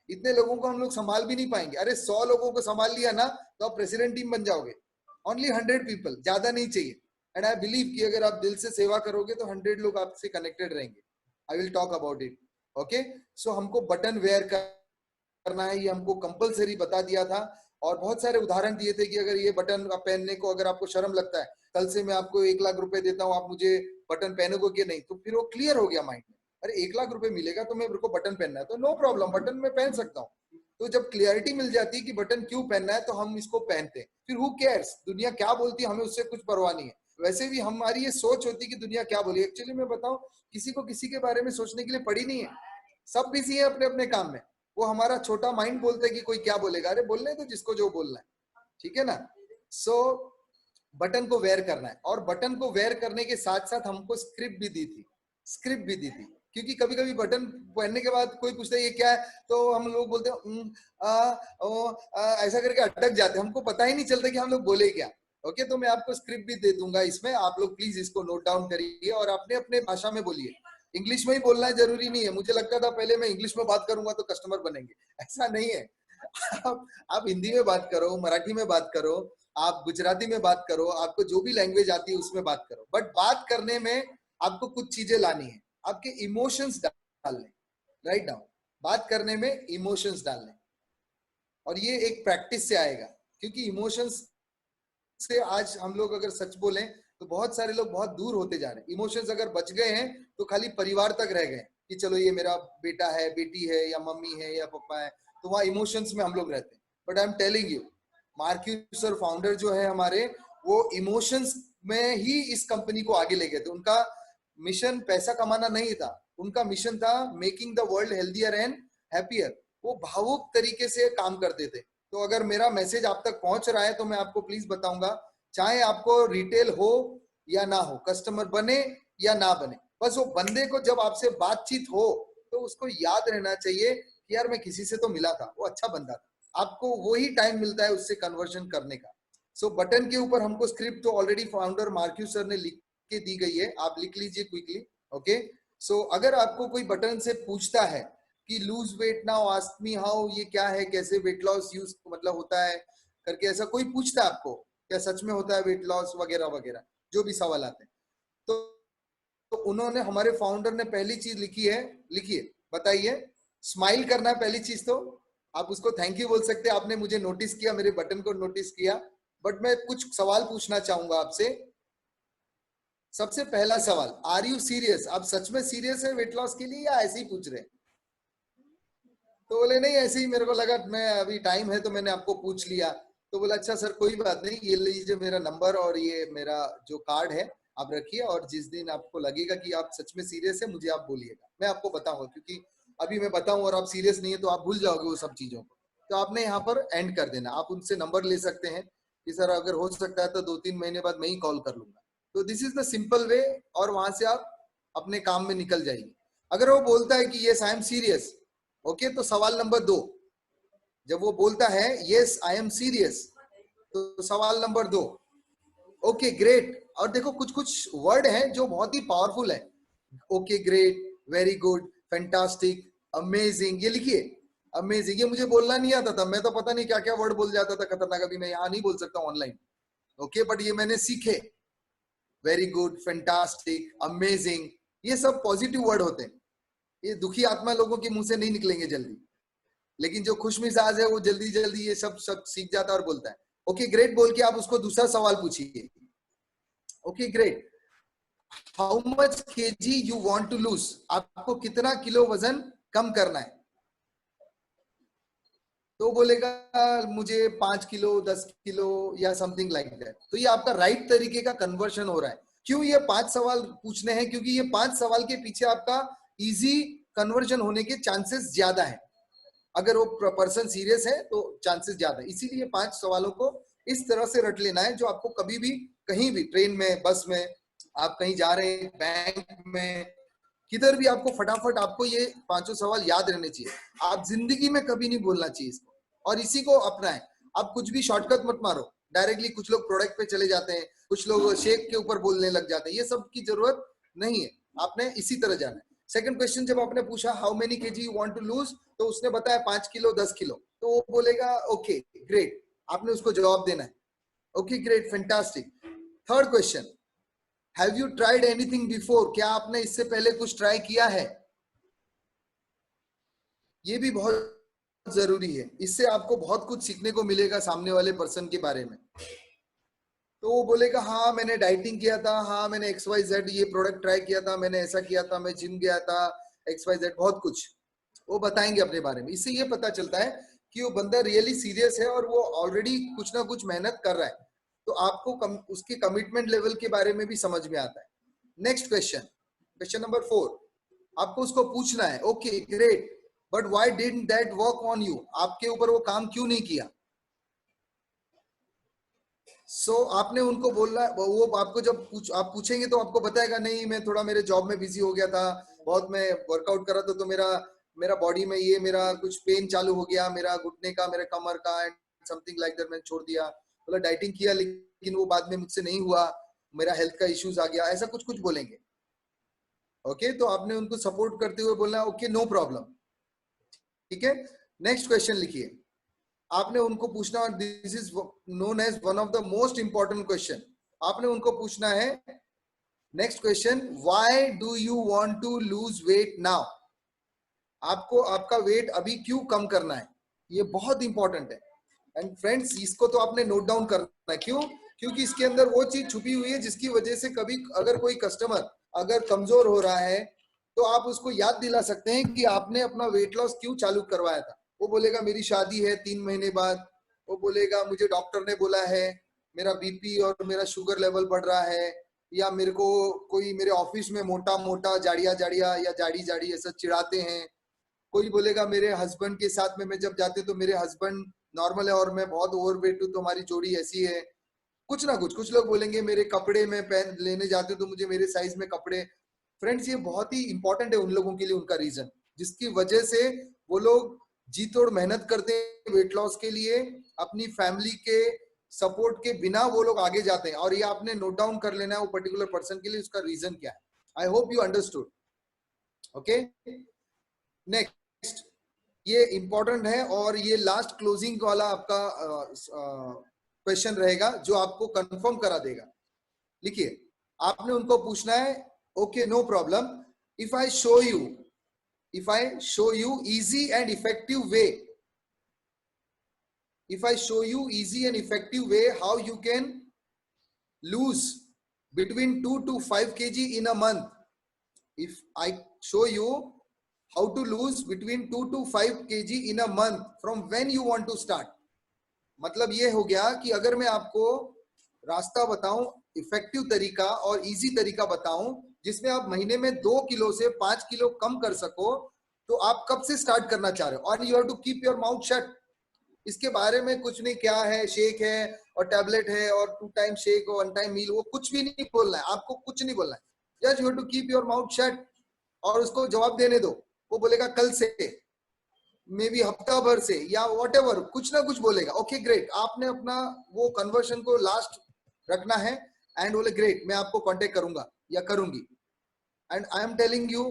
इतने लोगों को हम लोग संभाल भी नहीं पाएंगे। अरे 100 लोगों को संभाल लिया ना तो आप प्रेसिडेंट टीम बन जाओगे। ओनली 100 पीपल, ज्यादा नहीं चाहिए। एंड आई बिलीव कि अगर आप दिल से सेवा करोगे तो 100 लोग आपसे कनेक्टेड रहेंगे। I will talk about it. Okay, so हमको बटन वेयर करना है, ये हमको कंपलसरी बता दिया था, और बहुत सारे उदाहरण दिए थे कि अगर ये बटन पहनने को अगर आपको शर्म लगता है, कल से मैं आपको 1 लाख रुपए देता हूँ, आप मुझे बटन पहनोगे कि नहीं, तो फिर वो क्लियर हो गया माइंड में। अरे 1 लाख रुपए मिलेगा तो मेरे को बटन पहनना है, तो नो प्रॉब्लम, बटन में पहन सकता हूँ। तो जब क्लियरिटी मिल जाती है कि बटन क्यों पहनना है तो हम इसको पहनते हैं। फिर हु केयर्स, दुनिया क्या बोलती है, हमें उससे कुछ परवाह नहीं है। वैसे भी हमारी ये सोच होती है कि दुनिया क्या बोली। एक्चुअली मैं बताऊं, किसी को किसी के बारे में सोचने के लिए पड़ी नहीं है, सब बिजी है अपने अपने काम में। वो हमारा छोटा माइंड बोलता है कि कोई क्या बोलेगा, अरे बोलने तो जिसको जो बोलना है, ठीक है ना। सो बटन को वेयर करना है, और बटन को वेयर करने के साथ साथ हमको स्क्रिप्ट भी दी थी, स्क्रिप्ट भी दी थी, क्योंकि कभी कभी बटन पहनने के बाद कोई पूछता है ये क्या है, तो हम लोग बोलते हैं ऐसा करके अटक जाते हैं, हमको पता ही नहीं चलता कि हम लोग बोले क्या। ओके, तो मैं आपको स्क्रिप्ट भी दे दूंगा इसमें, आप लोग प्लीज इसको नोट डाउन करिए और अपने अपने भाषा में बोलिए। इंग्लिश में ही बोलना है जरूरी नहीं है, मुझे लगता था पहले मैं इंग्लिश में बात करूंगा तो कस्टमर बनेंगे, ऐसा नहीं है। आप हिंदी में बात करो, मराठी में बात करो, आप गुजराती में बात करो, आपको जो भी लैंग्वेज आती है उसमें बात करो, बट बात करने में आपको कुछ चीजें लानी है, आपके इमोशंस डालने, राइट नाउ बात करने में इमोशंस डालने, और ये एक प्रैक्टिस से आएगा, क्योंकि इमोशंस से आज हम लोग अगर सच बोलें तो बहुत सारे लोग बहुत दूर होते जा रहे हैं। इमोशंस अगर बच गए हैं तो खाली परिवार तक रह गए कि चलो ये मेरा बेटा है, बेटी है, या मम्मी है, या पापा है, तो वहाँ इमोशंस में हम लोग रहते हैं। But I am telling you, Marcus sir founder जो है हमारे, वो इमोशंस में ही इस कंपनी को आगे ले गए थे। उनका मिशन पैसा कमाना नहीं था, उनका मिशन था making the world healthier and happier. वो भावुक तरीके से काम करते थे। तो अगर मेरा मैसेज आप तक पहुंच रहा है तो मैं आपको प्लीज बताऊंगा, चाहे आपको रिटेल हो या ना हो, कस्टमर बने या ना बने, बस वो बंदे को जब आपसे बातचीत हो तो उसको याद रहना चाहिए कि यार मैं किसी से तो मिला था, वो अच्छा बंदा था। आपको वही टाइम मिलता है उससे कन्वर्जन करने का। सो बटन के ऊपर हमको स्क्रिप्ट तो ऑलरेडी फाउंडर मार्क्यूस सर ने लिख के दी गई है, आप लिख लीजिए क्विकली। ओके, सो अगर आपको कोई बटन से पूछता है कि loose weight now ask me how, ये क्या है, कैसे वेट लॉस यूज मतलब होता है करके, ऐसा कोई पूछता है आपको, क्या सच में होता है वेट लॉस वगैरह वगैरह, जो भी सवाल आते हैं, तो उन्होंने, हमारे फाउंडर ने पहली चीज लिखी है, लिखिए, बताइए। स्माइल करना है पहली चीज, तो आप उसको थैंक यू बोल सकते हैं, आपने मुझे नोटिस किया, मेरे बटन को नोटिस किया। बट मैं कुछ सवाल पूछना चाहूंगा आपसे। सबसे पहला सवाल, आर यू सीरियस, आप सच में सीरियस है वेट लॉस के लिए या ऐसे ही पूछ रहे हैं? तो बोले नहीं, ऐसे ही मेरे को लगा, मैं अभी टाइम है तो मैंने आपको पूछ लिया। तो बोला अच्छा सर कोई बात नहीं, ये लीजिए मेरा नंबर और ये मेरा जो कार्ड है, आप रखिए, और जिस दिन आपको लगेगा कि आप सच में सीरियस है मुझे आप बोलिएगा, मैं आपको बताऊंगा, क्योंकि अभी मैं बताऊं और आप सीरियस नहीं है तो आप भूल जाओगे वो सब चीजों को। तो आपने यहाँ पर एंड कर देना, आप उनसे नंबर ले सकते हैं कि सर अगर हो सकता है तो 2-3 महीने बाद मैं ही कॉल कर लूंगा। तो this is the simple way, और वहां से आप अपने काम में निकल जाइए। अगर वो बोलता है कि yes I am serious, okay, तो सवाल नंबर 2, जब वो बोलता है यस आई एम सीरियस, तो सवाल नंबर 2, ओके ग्रेट। और देखो कुछ कुछ वर्ड हैं जो बहुत ही पावरफुल है, okay great, very good, fantastic, amazing, ये लिखिए, अमेजिंग, ये मुझे बोलना नहीं आता था, मैं तो पता नहीं क्या क्या वर्ड बोल जाता था खतरनाक, अभी मैं यहाँ नहीं बोल सकता ऑनलाइन। ओके, बट ये मैंने सीखे, वेरी गुड, फैंटास्टिक, अमेजिंग, ये सब पॉजिटिव वर्ड होते हैं, ये दुखी आत्मा लोगों के मुंह से नहीं निकलेंगे जल्दी, लेकिन जो खुश मिजाज है वो जल्दी जल्दी ये सब सब सीख जाता है और बोलता है। ओके ग्रेट बोल के आप उसको दूसरा सवाल पूछिए, okay great, how much KG you want to lose, आपको कितना किलो वजन कम करना है? तो बोलेगा मुझे 5 किलो, 10 किलो या समथिंग लाइक दैट। तो ये आपका राइट तरीके का कन्वर्शन हो रहा है। क्यों ये 5 सवाल पूछने हैं? क्योंकि ये 5 सवाल के पीछे आपका इजी कन्वर्जन होने के चांसेस ज्यादा है। अगर वो पर्सन सीरियस है तो चांसेस ज्यादा है, इसीलिए 5 सवालों को इस तरह से रट लेना है, जो आपको कभी भी कहीं भी, ट्रेन में, बस में, आप कहीं जा रहे हैं, बैंक में, किधर भी, आपको फटाफट आपको ये 5 सवाल याद रहने चाहिए। आप जिंदगी में कभी नहीं बोलना चाहिए इसको, और इसी को अपनाएं। आप कुछ भी शॉर्टकट मत मारो डायरेक्टली, कुछ लोग प्रोडक्ट पे चले जाते हैं, कुछ लोग शेक के ऊपर बोलने लग जाते हैं, ये सब की जरूरत नहीं है, आपने इसी तरह जाना है। सेकंड क्वेश्चन जब आपने पूछा how many KG you want to lose, तो उसने बताया 5 किलो, 10 किलो, तो वो बोलेगा ओके ग्रेट, आपने उसको जवाब देना है, okay great, fantastic. Third question, have you tried anything before, क्या आपने इससे पहले कुछ ट्राई किया है? ये भी बहुत जरूरी है, इससे आपको बहुत कुछ सीखने को मिलेगा सामने वाले पर्सन के बारे में। तो वो बोलेगा हाँ मैंने डाइटिंग किया था, हाँ मैंने XYZ ये प्रोडक्ट ट्राई किया था, मैंने ऐसा किया था, मैं जिम गया था, XYZ, बहुत कुछ वो बताएंगे अपने बारे में। इससे ये पता चलता है कि वो बंदा रियली सीरियस है और वो ऑलरेडी कुछ ना कुछ मेहनत कर रहा है, तो आपको उसके कमिटमेंट लेवल के बारे में भी समझ में आता है। नेक्स्ट क्वेश्चन, क्वेश्चन नंबर 4, आपको उसको पूछना है, okay great, but why didn't that work on you, आपके ऊपर वो काम क्यों नहीं किया? आपने उनको बोलना, वो आपको जब आप पूछेंगे तो आपको बताएगा नहीं मैं थोड़ा मेरे जॉब में बिजी हो गया था, बहुत मैं वर्कआउट कर रहा था, तो मेरा मेरा बॉडी में ये मेरा कुछ पेन चालू हो गया, मेरा घुटने का, मेरे कमर का, एंड समथिंग लाइक दैट, मैंने छोड़ दिया। बोला डाइटिंग किया लेकिन वो बाद में मुझसे नहीं हुआ, मेरा हेल्थ का इश्यूज आ गया, ऐसा कुछ कुछ बोलेंगे। ओके, तो आपने उनको सपोर्ट करते हुए बोलना ओके नो प्रॉब्लम, ठीक है। नेक्स्ट क्वेश्चन लिखिए, आपने उनको पूछना, this is known as one of the most important question. आपने उनको पूछना है next question, why do you want to lose weight now, आपको आपका वेट अभी क्यों कम करना है, ये बहुत इंपॉर्टेंट है। एंड फ्रेंड्स, इसको तो आपने नोट डाउन करना है, क्यों? क्योंकि इसके अंदर वो चीज छुपी हुई है जिसकी वजह से कभी अगर कोई कस्टमर अगर कमजोर हो रहा है तो आप उसको याद दिला सकते हैं कि आपने अपना वेट लॉस क्यों चालू करवाया था। वो बोलेगा मेरी शादी है 3 महीने बाद, वो बोलेगा मुझे डॉक्टर ने बोला है मेरा बीपी और मेरा शुगर लेवल बढ़ रहा है, या मेरे को कोई मेरे ऑफिस में मोटा मोटा जाड़िया जाड़िया या जाड़ी जाड़ी ऐसा चिढ़ाते हैं, कोई बोलेगा मेरे हस्बैंड के साथ में मैं जब जाते तो मेरे हस्बैंड नॉर्मल है और मैं बहुत ओवरवेट हूँ तो हमारी जोड़ी ऐसी है, कुछ ना कुछ लोग बोलेंगे मेरे कपड़े में पहन लेने जाते तो मुझे मेरे साइज में कपड़े। फ्रेंड्स, ये बहुत ही इंपॉर्टेंट है उन लोगों के लिए, उनका रीजन जिसकी वजह से वो लोग जी तोड़ मेहनत करते हैं वेट लॉस के लिए, अपनी फैमिली के सपोर्ट के बिना वो लोग आगे जाते हैं। और ये आपने नोट डाउन कर लेना है वो पर्टिकुलर पर्सन के लिए उसका रीजन क्या है। I hope you understood. Okay, next, ये इंपॉर्टेंट है और ये लास्ट क्लोजिंग वाला आपका क्वेश्चन रहेगा जो आपको कंफर्म करा देगा। लिखिए, आपने उनको पूछना है okay no problem, if I show you easy and effective way, if I show you easy and effective way how you can lose between 2 to 5 kg in a month, if I show you how to lose between 2 to 5 kg in a month, from when you want to start, मतलब ये हो गया कि अगर मैं आपको रास्ता बताऊं, इफेक्टिव तरीका और इजी तरीका बताऊं जिसमें आप महीने में 2 किलो से 5 किलो कम कर सको, तो आप कब से स्टार्ट करना चाह रहे हो? और you have to keep your mouth shut. इसके बारे में कुछ नहीं, क्या है शेक है और टैबलेट है और 2 टाइम शेक और 1 टाइम मील, वो कुछ भी नहीं बोलना है आपको, कुछ नहीं बोलना है। Just you have to keep your mouth shut और उसको जवाब देने दो। वो बोलेगा कल से, मे बी हफ्ता भर से, या वॉट एवर, कुछ ना कुछ बोलेगा। ओके ग्रेट, आपने अपना वो कन्वर्शन को लास्ट रखना है एंड बोले ग्रेट मैं आपको कांटेक्ट करूंगा या करूंगी। And I am telling you,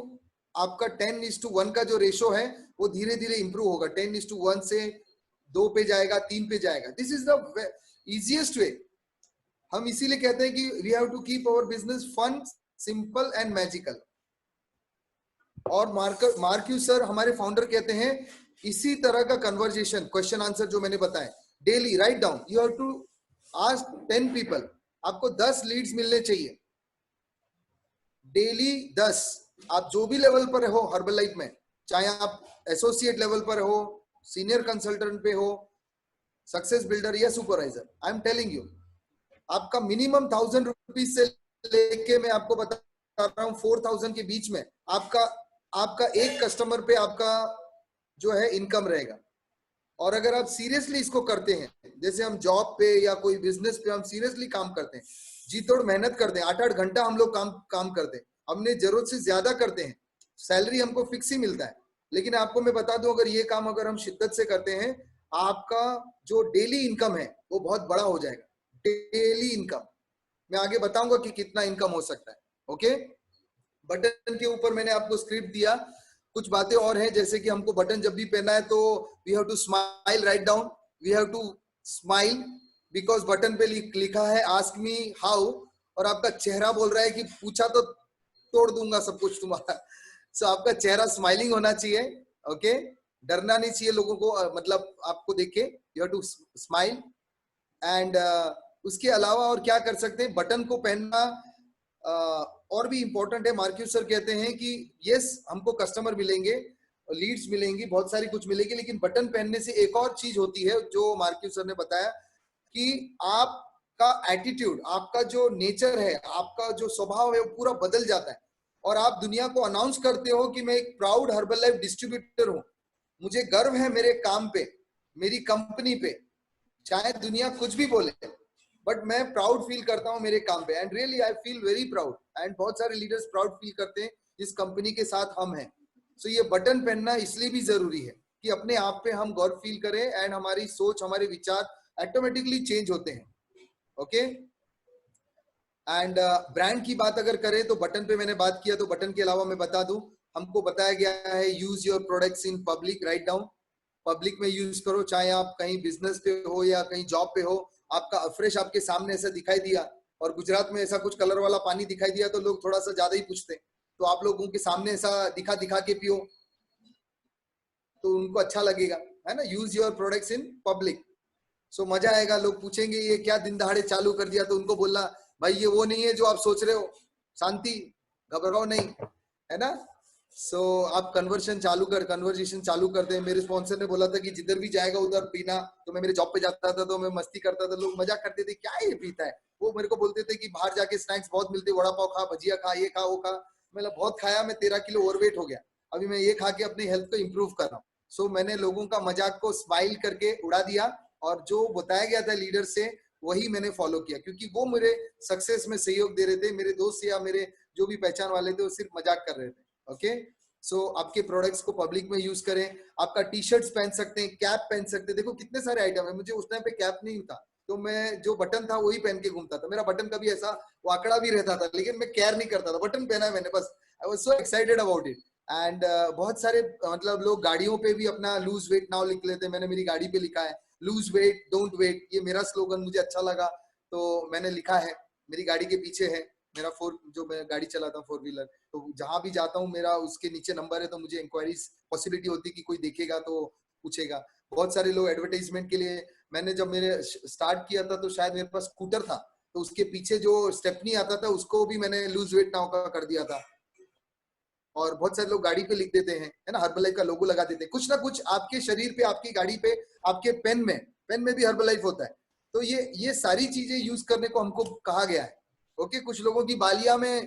आपका 10:1 का जो रेशो है वो धीरे धीरे इंप्रूव होगा, 10:1 से 2 पे जाएगा, 3 पे जाएगा। This is the easiest way. हम इसीलिए कहते हैं कि we have to keep our business fun, simple and magical. और मार्क्यू सर हमारे फाउंडर कहते हैं इसी तरह का कन्वर्जेशन, क्वेश्चन आंसर जो मैंने बताया, daily write down, you have to ask 10 people, आपको 10 लीड्स मिलने चाहिए डेली, 10। आप जो भी लेवल पर हो हर्बल लाइफ में, चाहे आप एसोसिएट लेवल पर हो, सीनियर कंसल्टेंट पे हो, सक्सेस बिल्डर या supervisor, I am telling you आपका मिनिमम 1000 रुपीज से लेके मैं आपको बता रहा हूँ 4000 के बीच में आपका एक कस्टमर पे आपका जो है इनकम रहेगा। और अगर आप सीरियसली इसको करते हैं, जैसे हम जॉब पे या कोई बिजनेस पे हम सीरियसली काम करते हैं, जी तोड़ मेहनत करते हैं, 8-8 घंटा हम लोग काम करते हैं, हमने जरूरत से ज्यादा करते हैं, सैलरी हमको फिक्स ही मिलता है, लेकिन आपको मैं बता दूं अगर ये काम अगर हम शिद्दत से करते हैं, आपका जो डेली इनकम है वो बहुत बड़ा हो जाएगा। डेली इनकम मैं आगे बताऊंगा कि कितना इनकम हो सकता है। ओके, बटन के ऊपर मैंने आपको स्क्रिप्ट दिया, कुछ बातें और हैं जैसे कि हमको बटन जब भी पहना है तो we have to smile, write down, we have to smile because button पे लिखा है आस्क मी हाउ, और आपका चेहरा बोल रहा है कि पूछा तो तोड़ दूंगा सब कुछ तुम्हारा। सो आपका चेहरा स्माइलिंग होना चाहिए। ओके, डरना नहीं चाहिए लोगों को, मतलब आपको देख के you have to smile. And उसके अलावा और क्या कर सकते हैं, बटन को पहनना और भी इंपॉर्टेंट है। मार्क्यू सर कहते हैं कि यस हमको कस्टमर मिलेंगे, लीड्स मिलेंगी, बहुत सारी कुछ मिलेगी, लेकिन बटन पहनने से एक और चीज होती है जो मार्क्यू सर ने बताया कि आपका एटीट्यूड, आपका जो नेचर है, आपका जो स्वभाव है वो पूरा बदल जाता है और आप दुनिया को अनाउंस करते हो कि मैं एक प्राउड हर्बल लाइफ डिस्ट्रीब्यूटर हूं। मुझे गर्व है मेरे काम पे, मेरी कंपनी पे, चाहे दुनिया कुछ भी बोले, बट मैं प्राउड फील करता हूँ मेरे काम पे, and really I feel very proud, and बहुत सारे लीडर्स प्राउड फील करते हैं जिस कंपनी के साथ हम हैं। सो ये बटन पहनना इसलिए भी जरूरी है कि अपने आप पे हम गर्व फील करें, एंड हमारी सोच, हमारे विचार ऑटोमेटिकली चेंज होते हैं। ओके, एंड ब्रांड की बात अगर करें तो बटन पे मैंने बात किया, तो बटन के अलावा मैं बता दूं, हमको बताया गया है use your products in public, write down, public में यूज करो, चाहे आप कहीं बिजनेस पे हो या कहीं जॉब पे हो। आपका फ्रेश आपके सामने ऐसा दिखाई दिया और गुजरात में ऐसा कुछ कलर वाला पानी दिखाई दिया तो लोग थोड़ा सा ज्यादा ही पूछते हैं, तो आप लोगों के सामने ऐसा दिखा दिखा के पियो तो उनको अच्छा लगेगा, है ना। Use your products in public, so मजा आएगा। लोग पूछेंगे ये क्या दिन दहाड़े चालू कर दिया, तो उनको बोलना भाई ये वो नहीं है जो आप सोच रहे हो, शांति, घबराओ नहीं, है ना। सो आप कन्वर्सेशन चालू करते हैं। मेरे स्पॉन्सर ने बोला था कि जिधर भी जाएगा उधर पीना, तो मैं मेरे जॉब पे जाता था तो मैं मस्ती करता था, लोग मजाक करते थे क्या ये पीता है। वो मेरे को बोलते थे कि बाहर जाके स्नैक्स बहुत मिलते, वड़ा पाव खा, भजिया खा, ये खा वो खा। मैंने बहुत खाया, मैं 13 किलो ओवरवेट हो गया, अभी मैं ये खा के अपनी हेल्थ को इम्प्रूव कर रहा हूँ। सो मैंने लोगों का मजाक को स्माइल करके उड़ा दिया, और जो बताया गया था लीडर से वही मैंने फॉलो किया, क्योंकि वो मेरे सक्सेस में सहयोग दे रहे थे। मेरे दोस्त या मेरे जो भी पहचान वाले थे वो सिर्फ मजाक कर रहे थे। ओके, सो आपके प्रोडक्ट्स को पब्लिक में यूज करें। आपका टी शर्ट्स पहन सकते हैं, कैप पहन सकते हैं, देखो कितने सारे आइटम है। मुझे उस टाइम पे कैप नहीं था, तो मैं जो बटन था वही पहन के घूमता था। मेरा बटन कभी ऐसा वाकड़ा भी रहता था, लेकिन मैं केयर नहीं करता था, बटन पहना है मैंने बस। I was so excited about it. And बहुत सारे मतलब लोग गाड़ियों पे भी अपना लूज वेट नाउ लिख लेते हैं, मैंने मेरी गाड़ी पे लिखा है लूज वेट डोंट वेट, ये मेरा स्लोगन मुझे अच्छा लगा तो मैंने लिखा है। मेरी गाड़ी के पीछे है मेरा जो मैं गाड़ी चलाता हूँ 4 व्हीलर, तो जहां भी जाता हूँ मेरा उसके नीचे नंबर है, तो मुझे इंक्वायरीज पॉसिबिलिटी होती है कि कोई देखेगा तो पूछेगा। बहुत सारे लोग एडवर्टाइजमेंट के लिए, मैंने जब मेरे स्टार्ट किया था तो शायद मेरे पास स्कूटर था, तो उसके पीछे जो स्टेपनी आता था उसको भी मैंने लूज वेट नाउ का कर दिया था। और बहुत सारे लोग गाड़ी पे लिख देते हैं, है ना, हर्बलाइफ का लोगो लगा देते हैं, कुछ ना कुछ आपके शरीर पे, आपकी गाड़ी पे, आपके पेन में भी हर्बलाइफ होता है। तो ये सारी चीजें यूज करने को हमको कहा गया है। ओके, कुछ लोगों की बालिया में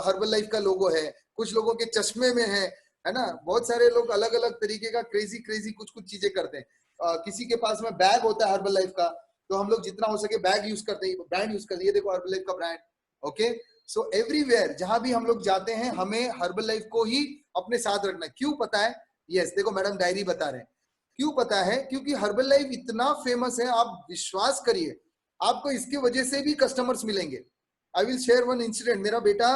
हर्बल लाइफ का लोगो है, कुछ लोगों के चश्मे में है ना। बहुत सारे लोग अलग अलग तरीके का क्रेजी क्रेजी कुछ कुछ चीजें करते हैं। किसी के पास में बैग होता है हर्बल लाइफ का, तो हम लोग जितना हो सके बैग यूज करते हैं, ब्रांड यूज करते हैं, ये देखो हर्बल लाइफ का ब्रांड। ओके, सो एवरीवेयर जहां भी हम लोग जाते हैं हमें हर्बल लाइफ को ही अपने साथ रखना है। क्यों पता है? यस, देखो मैडम डायरी बता रहे हैं क्यों पता है, क्योंकि हर्बल लाइफ इतना फेमस है, आप विश्वास करिए आपको इसकी वजह से भी कस्टमर्स मिलेंगे। I will share one incident. मेरा बेटा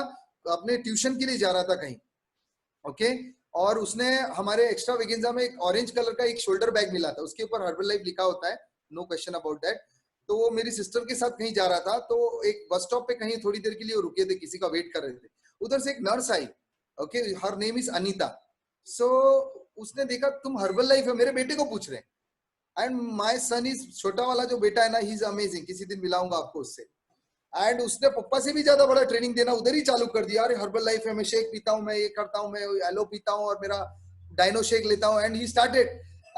अपने ट्यूशन के लिए जा रहा था कहीं, ओके, और उसने हमारे एक्स्ट्रा वेगेंजा में एक ऑरेंज कलर का एक शोल्डर बैग मिला था, उसके ऊपर हर्बल लाइफ लिखा होता है, नो क्वेश्चन अबाउट दैट। तो वो मेरी सिस्टर के साथ कहीं जा रहा था, तो एक बस स्टॉप पे कहीं थोड़ी देर के लिए रुके थे, किसी का वेट कर रहे थे। उधर से एक नर्स आई, okay, her name is Anita. So उसने देखा तुम हर्बल लाइफ है, मेरे बेटे को पूछ रहे हैं। एंड माय सन इज, छोटा वाला जो बेटा है ना, ही इज अमेजिंग, किसी दिन मिलाऊंगा आपको उससे। एंड उसने पप्पा से भी ज्यादा बड़ा ट्रेनिंग देना उधर ही चालू कर दिया। अरे हर्बल लाइफ है, मैं शेक पीता हूँ, मैं ये करता हूँ, मैं एलो पीता हूँ और मेरा डायनो शेक लेता हूँ। एंड ही स्टार्टेड,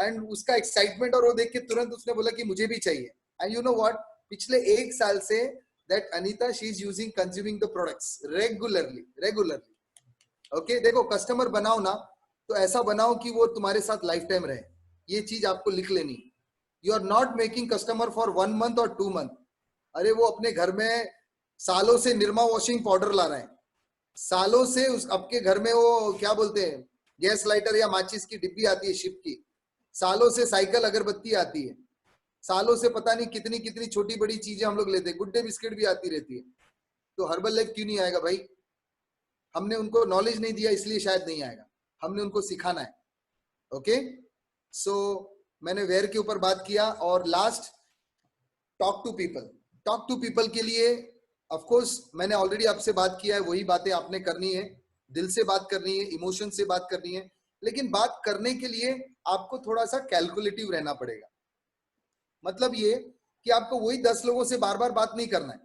एंड उसका एक्साइटमेंट और वो देख के तुरंत उसने बोला कि मुझे भी चाहिए। एंड यू नो व्हाट, पिछले 1 साल say that Anita she is using consuming the products regularly. Okay, देखो कस्टमर बनाओ ना तो ऐसा बनाओ कि वो तुम्हारे साथ लाइफ टाइम रहे, ये चीज आपको लिख लेनी। You are not making customer for 1 month और 2 मंथ। अरे वो अपने घर में सालों से निरमा वॉशिंग पाउडर ला रहे हैं, सालों से उस आपके घर में वो क्या बोलते हैं, गैस लाइटर या माचिस की डिब्बी आती है शिप की, सालों से साइकिल अगरबत्ती आती है, सालों से पता नहीं कितनी कितनी छोटी बड़ी चीजें हम लोग लेते हैं, गुड्डे बिस्किट भी आती रहती है। तो हर्बल लाइफ क्यों नहीं आएगा भाई? हमने उनको नॉलेज नहीं दिया इसलिए शायद नहीं आएगा, हमने उनको सिखाना है। ओके, सो मैंने वेयर के ऊपर बात किया। और last, talk to people. Talk to people के लिए ऑफ कोर्स मैंने ऑलरेडी आपसे बात किया है, वही बातें आपने करनी है, दिल से बात करनी है, इमोशन से बात करनी है। लेकिन बात करने के लिए आपको थोड़ा सा कैलकुलेटिव रहना पड़ेगा। मतलब ये कि आपको वही 10 लोगों से बार बार बात नहीं करना है,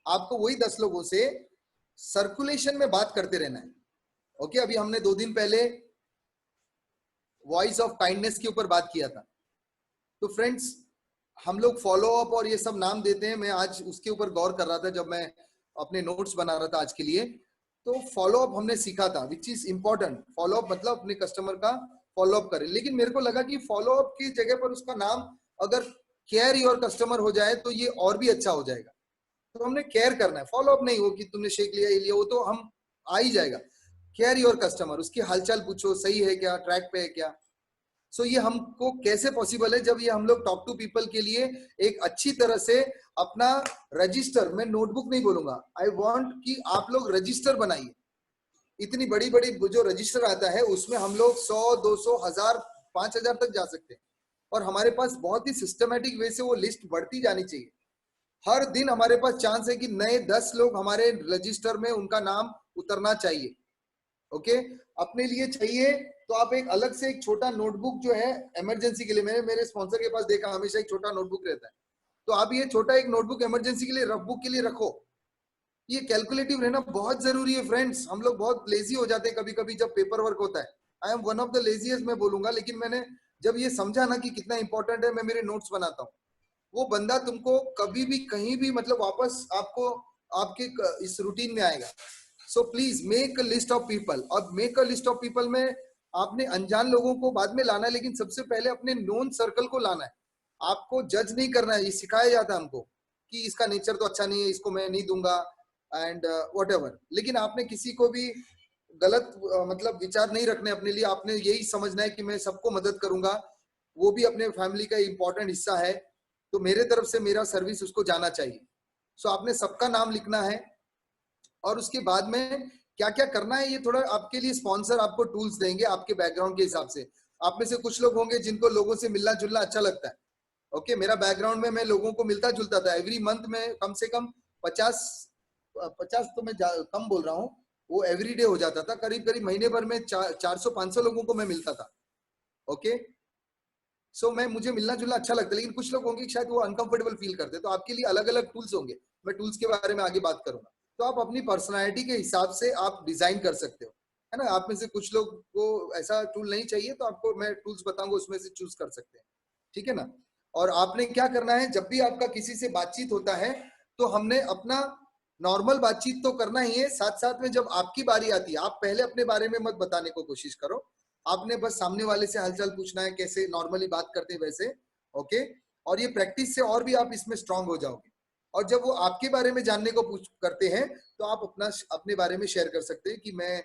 आपको वही 10 लोगों से सर्कुलेशन में बात करते रहना है। ओके, अभी हमने 2 दिन पहले वॉइस ऑफ काइंडनेस के ऊपर बात किया था। तो फ्रेंड्स, हम लोग फॉलो अप और ये सब नाम देते हैं, मैं आज उसके ऊपर गौर कर रहा था जब मैं अपने नोट्स बना रहा था आज के लिए। तो फॉलो अप हमने सीखा था, which is important. Follow up मतलब अपने कस्टमर का फॉलो अप करे। लेकिन मेरे को लगा कि फॉलो अप की जगह पर उसका नाम अगर केयर योर कस्टमर हो जाए तो ये और भी अच्छा हो जाएगा। तो हमने केयर करना है, फॉलो अप नहीं हो कि तुमने शेक लिया ये लिया, वो तो हम आ ही जाएगा। केयर योर कस्टमर, उसकी हालचाल पूछो, सही है क्या, ट्रैक पे है क्या। सो ये हमको कैसे पॉसिबल है, जब ये हम लोग टॉक टू पीपल के लिए एक अच्छी तरह से अपना रजिस्टर, मैं नोटबुक नहीं बोलूंगा, आई वांट कि आप लोग रजिस्टर बनाइए। इतनी बड़ी बड़ी जो रजिस्टर आता है उसमें हम लोग 100, 200, 1000, 5000 तक जा सकते हैं। और हमारे पास बहुत ही सिस्टमेटिक वे से वो लिस्ट बढ़ती जानी चाहिए। हर दिन हमारे पास चांस है कि नए 10 लोग हमारे रजिस्टर में उनका नाम उतरना चाहिए। ओके, अपने लिए चाहिए तो आप एक अलग से एक छोटा नोटबुक जो है इमरजेंसी के लिए, मैंने मेरे स्पॉन्सर के पास देखा हमेशा एक छोटा नोटबुक रहता है, तो आप ये छोटा एक नोटबुक इमरजेंसी के लिए, रफ बुक के लिए रखो। ये कैलकुलेटिव रहना बहुत जरूरी है फ्रेंड्स। हम लोग बहुत लेजी हो जाते हैं कभी कभी जब पेपर वर्क होता है। I am one of the laziest मैं बोलूंगा, लेकिन मैंने जब ये समझा ना कि कितना इंपॉर्टेंट है, मैं मेरे नोट्स बनाता हूँ। वो बंदा तुमको कभी भी कहीं भी मतलब वापस आपको आपके इस रूटीन में आएगा। So please make a list of people. और make a list of people में आपने अनजान लोगों को बाद में लाना है, लेकिन सबसे पहले अपने नोन सर्कल को लाना है। आपको जज नहीं करना है, ये सिखाया जाता है हमको कि इसका नेचर तो अच्छा नहीं है, इसको मैं नहीं दूंगा एंड व्हाटएवर। लेकिन आपने किसी को भी गलत मतलब विचार नहीं रखने अपने लिए। आपने यही समझना है कि मैं सबको मदद करूंगा, वो भी अपने फैमिली का इंपॉर्टेंट हिस्सा है, तो मेरे तरफ से मेरा सर्विस उसको जाना चाहिए। सो आपने सबका नाम लिखना है। और उसके बाद में क्या क्या करना है, ये थोड़ा आपके लिए स्पॉन्सर आपको टूल्स देंगे आपके बैकग्राउंड के हिसाब से। आप में से कुछ लोग होंगे जिनको लोगों से मिलना जुलना अच्छा लगता है। ओके, मेरा बैकग्राउंड में मैं लोगों को मिलता जुलता था। एवरी मंथ में कम से कम 50 तो मैं कम बोल रहा हूँ, वो एवरीडे हो जाता था। करीब करीब महीने भर में 400-500 लोगों को मैं मिलता था। ओके, सो मैं मुझे मिलना जुलना अच्छा लगता है। लेकिन कुछ लोग होंगे शायद वो अनकंफर्टेबल फील करते हैं, तो आपके लिए अलग अलग टूल्स होंगे। मैं टूल्स के बारे में आगे बात करूंगा। तो आप अपनी पर्सनालिटी के हिसाब से आप डिजाइन कर सकते हो, है ना। आप में से कुछ लोग को ऐसा टूल नहीं चाहिए, तो आपको मैं टूल्स बताऊंगा, उसमें से चूज कर सकते हैं, ठीक है ना। और आपने क्या करना है, जब भी आपका किसी से बातचीत होता है तो हमने अपना नॉर्मल बातचीत तो करना ही है, साथ साथ में जब आपकी बारी आती है आप पहले अपने बारे में मत बताने को कोशिश करो। आपने बस सामने वाले से हालचाल पूछना है, कैसे नॉर्मली बात करते हैं वैसे। ओके, और ये प्रैक्टिस से और भी आप इसमें स्ट्रांग हो जाओगे। और जब वो आपके बारे में जानने को पूछ करते हैं तो आप अपने बारे में शेयर कर सकते हैं कि मैं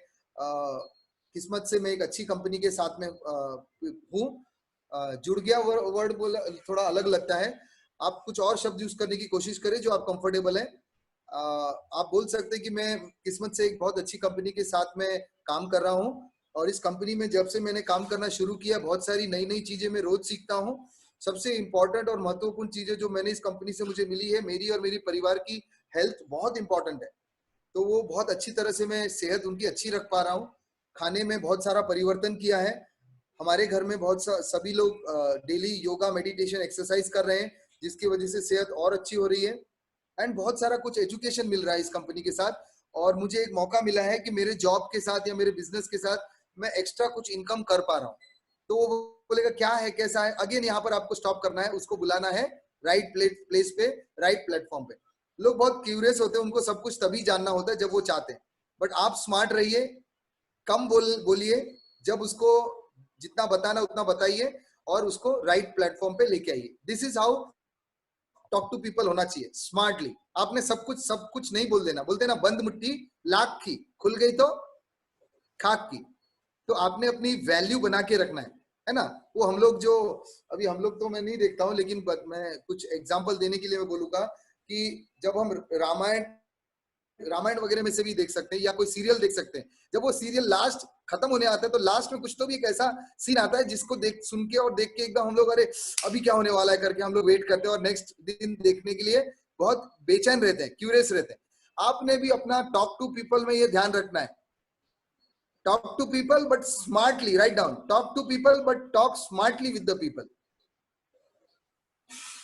किस्मत से मैं एक अच्छी कंपनी के साथ में हूँ। जुड़ गया वर्ड बोला थोड़ा अलग लगता है, आप कुछ और शब्द यूज करने की कोशिश करें जो आप कंफर्टेबल है। आप बोल सकते हैं कि मैं किस्मत से एक बहुत अच्छी कंपनी के साथ में काम कर रहा हूँ, और इस कंपनी में जब से मैंने काम करना शुरू किया बहुत सारी नई नई चीजें मैं रोज सीखता हूँ। सबसे इंपॉर्टेंट और महत्वपूर्ण चीजें जो मैंने इस कंपनी से मुझे मिली है, मेरी और मेरी परिवार की हेल्थ बहुत इंपॉर्टेंट है, तो वो बहुत अच्छी तरह से मैं सेहत उनकी अच्छी रख पा रहा हूँ। खाने में बहुत सारा परिवर्तन किया है। हमारे घर में सभी लोग डेली योगा मेडिटेशन एक्सरसाइज कर रहे हैं, जिसकी वजह से सेहत और अच्छी हो रही है। एंड बहुत सारा कुछ एजुकेशन मिल रहा है इस कंपनी के साथ। और मुझे एक मौका मिला है कि मेरे जॉब के साथ या मेरे बिजनेस के साथ मैं एक्स्ट्रा कुछ इनकम कर पा रहा हूँ। तो वो बोलेगा क्या है कैसा है, अगेन यहाँ पर आपको स्टॉप करना है, उसको बुलाना है राइट प्लेस पे, राइट प्लेटफॉर्म पे। लोग बहुत क्यूरियस होते हैं, उनको सब कुछ तभी जानना होता है जब वो चाहते हैं। बट आप स्मार्ट रहिए, कम बोलिए, जब उसको जितना बताना उतना बताइए और उसको राइट प्लेटफॉर्म पे लेके आइए। This is how talk to people होना चाहिए, स्मार्टली। आपने सब कुछ नहीं बोल देना, बोलते ना बंद मुट्ठी लाख की, खुल गई तो खाक की। तो आपने अपनी वैल्यू बना के रखना है ना। वो हम लोग जो अभी हम लोग तो मैं नहीं देखता हूँ, लेकिन मैं कुछ एग्जांपल देने के लिए मैं बोलूंगा कि जब हम रामायण रामायण वगैरह में से भी देख सकते हैं या कोई सीरियल देख सकते हैं, जब वो सीरियल लास्ट खत्म होने आता है तो लास्ट में कुछ तो भी एक ऐसा सीन आता है जिसको सुन के और देख के एकदम हम लोग अरे अभी क्या होने वाला है करके हम लोग वेट करते हैं और नेक्स्ट दिन देखने के लिए बहुत बेचैन रहते हैं, क्यूरियस रहते हैं। आपने भी अपना टॉक टू पीपल में ये ध्यान रखना है, talk to people but smartly, write down, talk to people but talk smartly with the people.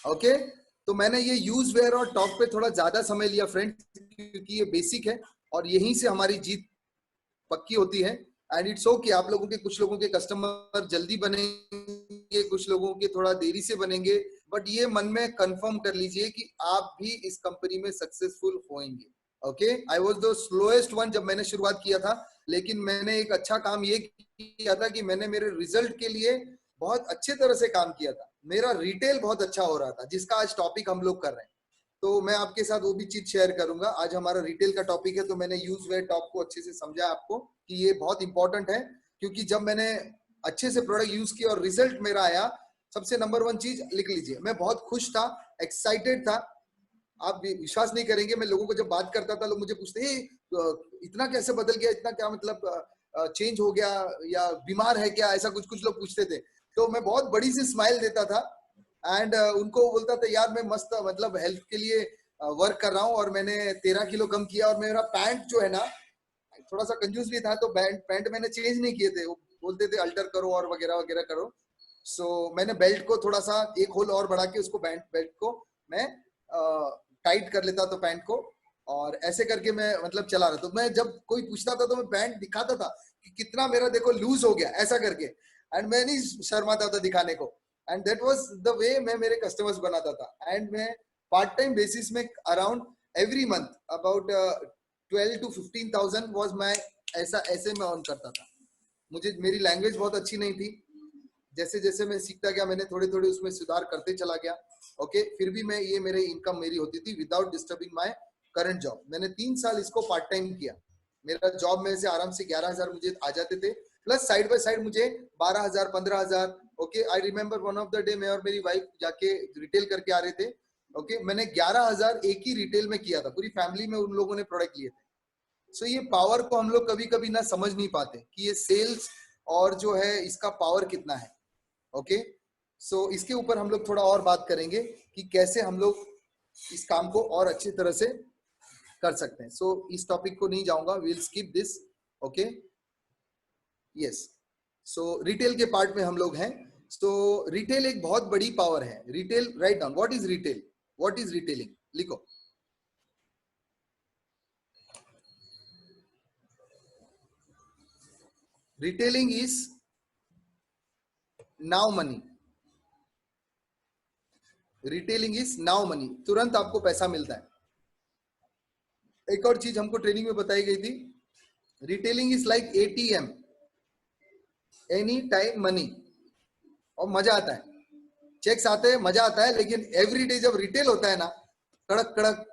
Okay, तो मैंने ये यूज वेयर और टॉक पे थोड़ा ज्यादा समय लिया फ्रेंड्स, क्योंकि ये बेसिक है और यहीं से हमारी जीत पक्की होती है। एंड इट्स ओके, आप लोगों के कुछ लोगों के कस्टमर जल्दी बनेंगे, कुछ लोगों के थोड़ा देरी से बनेंगे, बट ये मन में कंफर्म कर लीजिए कि आप भी इस कंपनी में सक्सेसफुल होंगे। Okay, I was the slowest one जब मैंने शुरुआत किया था, लेकिन मैंने एक अच्छा काम ये किया था कि मैंने मेरे रिजल्ट के लिए बहुत अच्छे तरह से काम किया था। मेरा रिटेल बहुत अच्छा हो रहा था, जिसका आज टॉपिक हम लोग कर रहे हैं। तो मैं आपके साथ वो भी चीज शेयर करूंगा। आज हमारा रिटेल का टॉपिक है, तो मैंने यूज वेयर टॉप को अच्छे से समझा आपको कि ये बहुत इंपॉर्टेंट है, क्योंकि जब मैंने अच्छे से प्रोडक्ट यूज किया और रिजल्ट मेरा आया, सबसे नंबर वन चीज लिख लीजिए, मैं बहुत खुश था, एक्साइटेड था। आप विश्वास नहीं करेंगे, मैं लोगों को जब बात करता था, लोग मुझे पूछते इतना कैसे बदल गया, इतना क्या मतलब चेंज हो गया, या बीमार है क्या, ऐसा कुछ कुछ लोग पूछते थे। तो मैं बहुत बड़ी सी स्माइल देता था एंड उनको बोलता था यार मैं मस्त मतलब हेल्थ के लिए वर्क कर रहा हूँ, और मैंने 13 किलो कम किया, और मेरा पैंट जो है ना, थोड़ा सा कंजूस भी था, तो पैंट मैंने चेंज नहीं किए थे। वो बोलते थे अल्टर करो और वगैरह वगैरह करो। सो मैंने बेल्ट को थोड़ा सा एक होल और बढ़ा के उसको बेल्ट को मैं टाइट कर लेता, तो पैंट को, और ऐसे करके मैं मतलब चला रहा। तो मैं जब कोई पूछता था तो मैं पैंट दिखाता था कि कितना मेरा देखो लूज हो गया, ऐसा करके, एंड मैं नहीं शर्माता था दिखाने को। And that was the way मैं मेरे कस्टमर्स बनाता था। एंड मैं पार्ट टाइम बेसिस में around every month about 12 to 15,000 was my, ऐसे मैं अर्न करता था। मुझे मेरी लैंग्वेज बहुत अच्छी नहीं थी, जैसे जैसे मैं सीखता गया मैंने थोड़े थोड़े उसमें सुधार करते चला गया। ओके, फिर भी मैं ये मेरे इनकम मेरी होती थी without disturbing my current job. मैंने 3 साल इसको पार्ट टाइम किया। मेरा जॉब में से आराम से 11,000 मुझे आ जाते थे, प्लस साइड बाय साइड मुझे 12,000 15,000। Okay, I remember one of the day मैं और मेरी वाइफ जाके रिटेल करके आ रहे थे। ओके, मैंने 11,000 एक ही रिटेल में किया था, पूरी फैमिली में उन लोगों ने प्रोडक्ट लिए थे। सो ये पावर को हम लोग कभी कभी ना समझ नहीं पाते कि ये सेल्स और जो है इसका पावर कितना है। ओके, सो इसके ऊपर हम लोग थोड़ा और बात करेंगे कि कैसे हम लोग इस काम को और अच्छी तरह से कर सकते हैं। सो इस टॉपिक को नहीं जाऊंगा, will skip this. Okay, yes. So retail के पार्ट में हम लोग हैं। सो रिटेल एक बहुत बड़ी पावर है। Retail, write down what is retail, what is retailing, लिखो। Retailing is now money. Retailing is now money, तुरंत आपको पैसा मिलता है। एक और चीज हमको ट्रेनिंग में बताई गई थी, retailing is like ATM, any time money. और मजा आता है, चेक्स आते हैं, मजा आता है, लेकिन एवरी डे जब रिटेल होता है ना, कड़क कड़क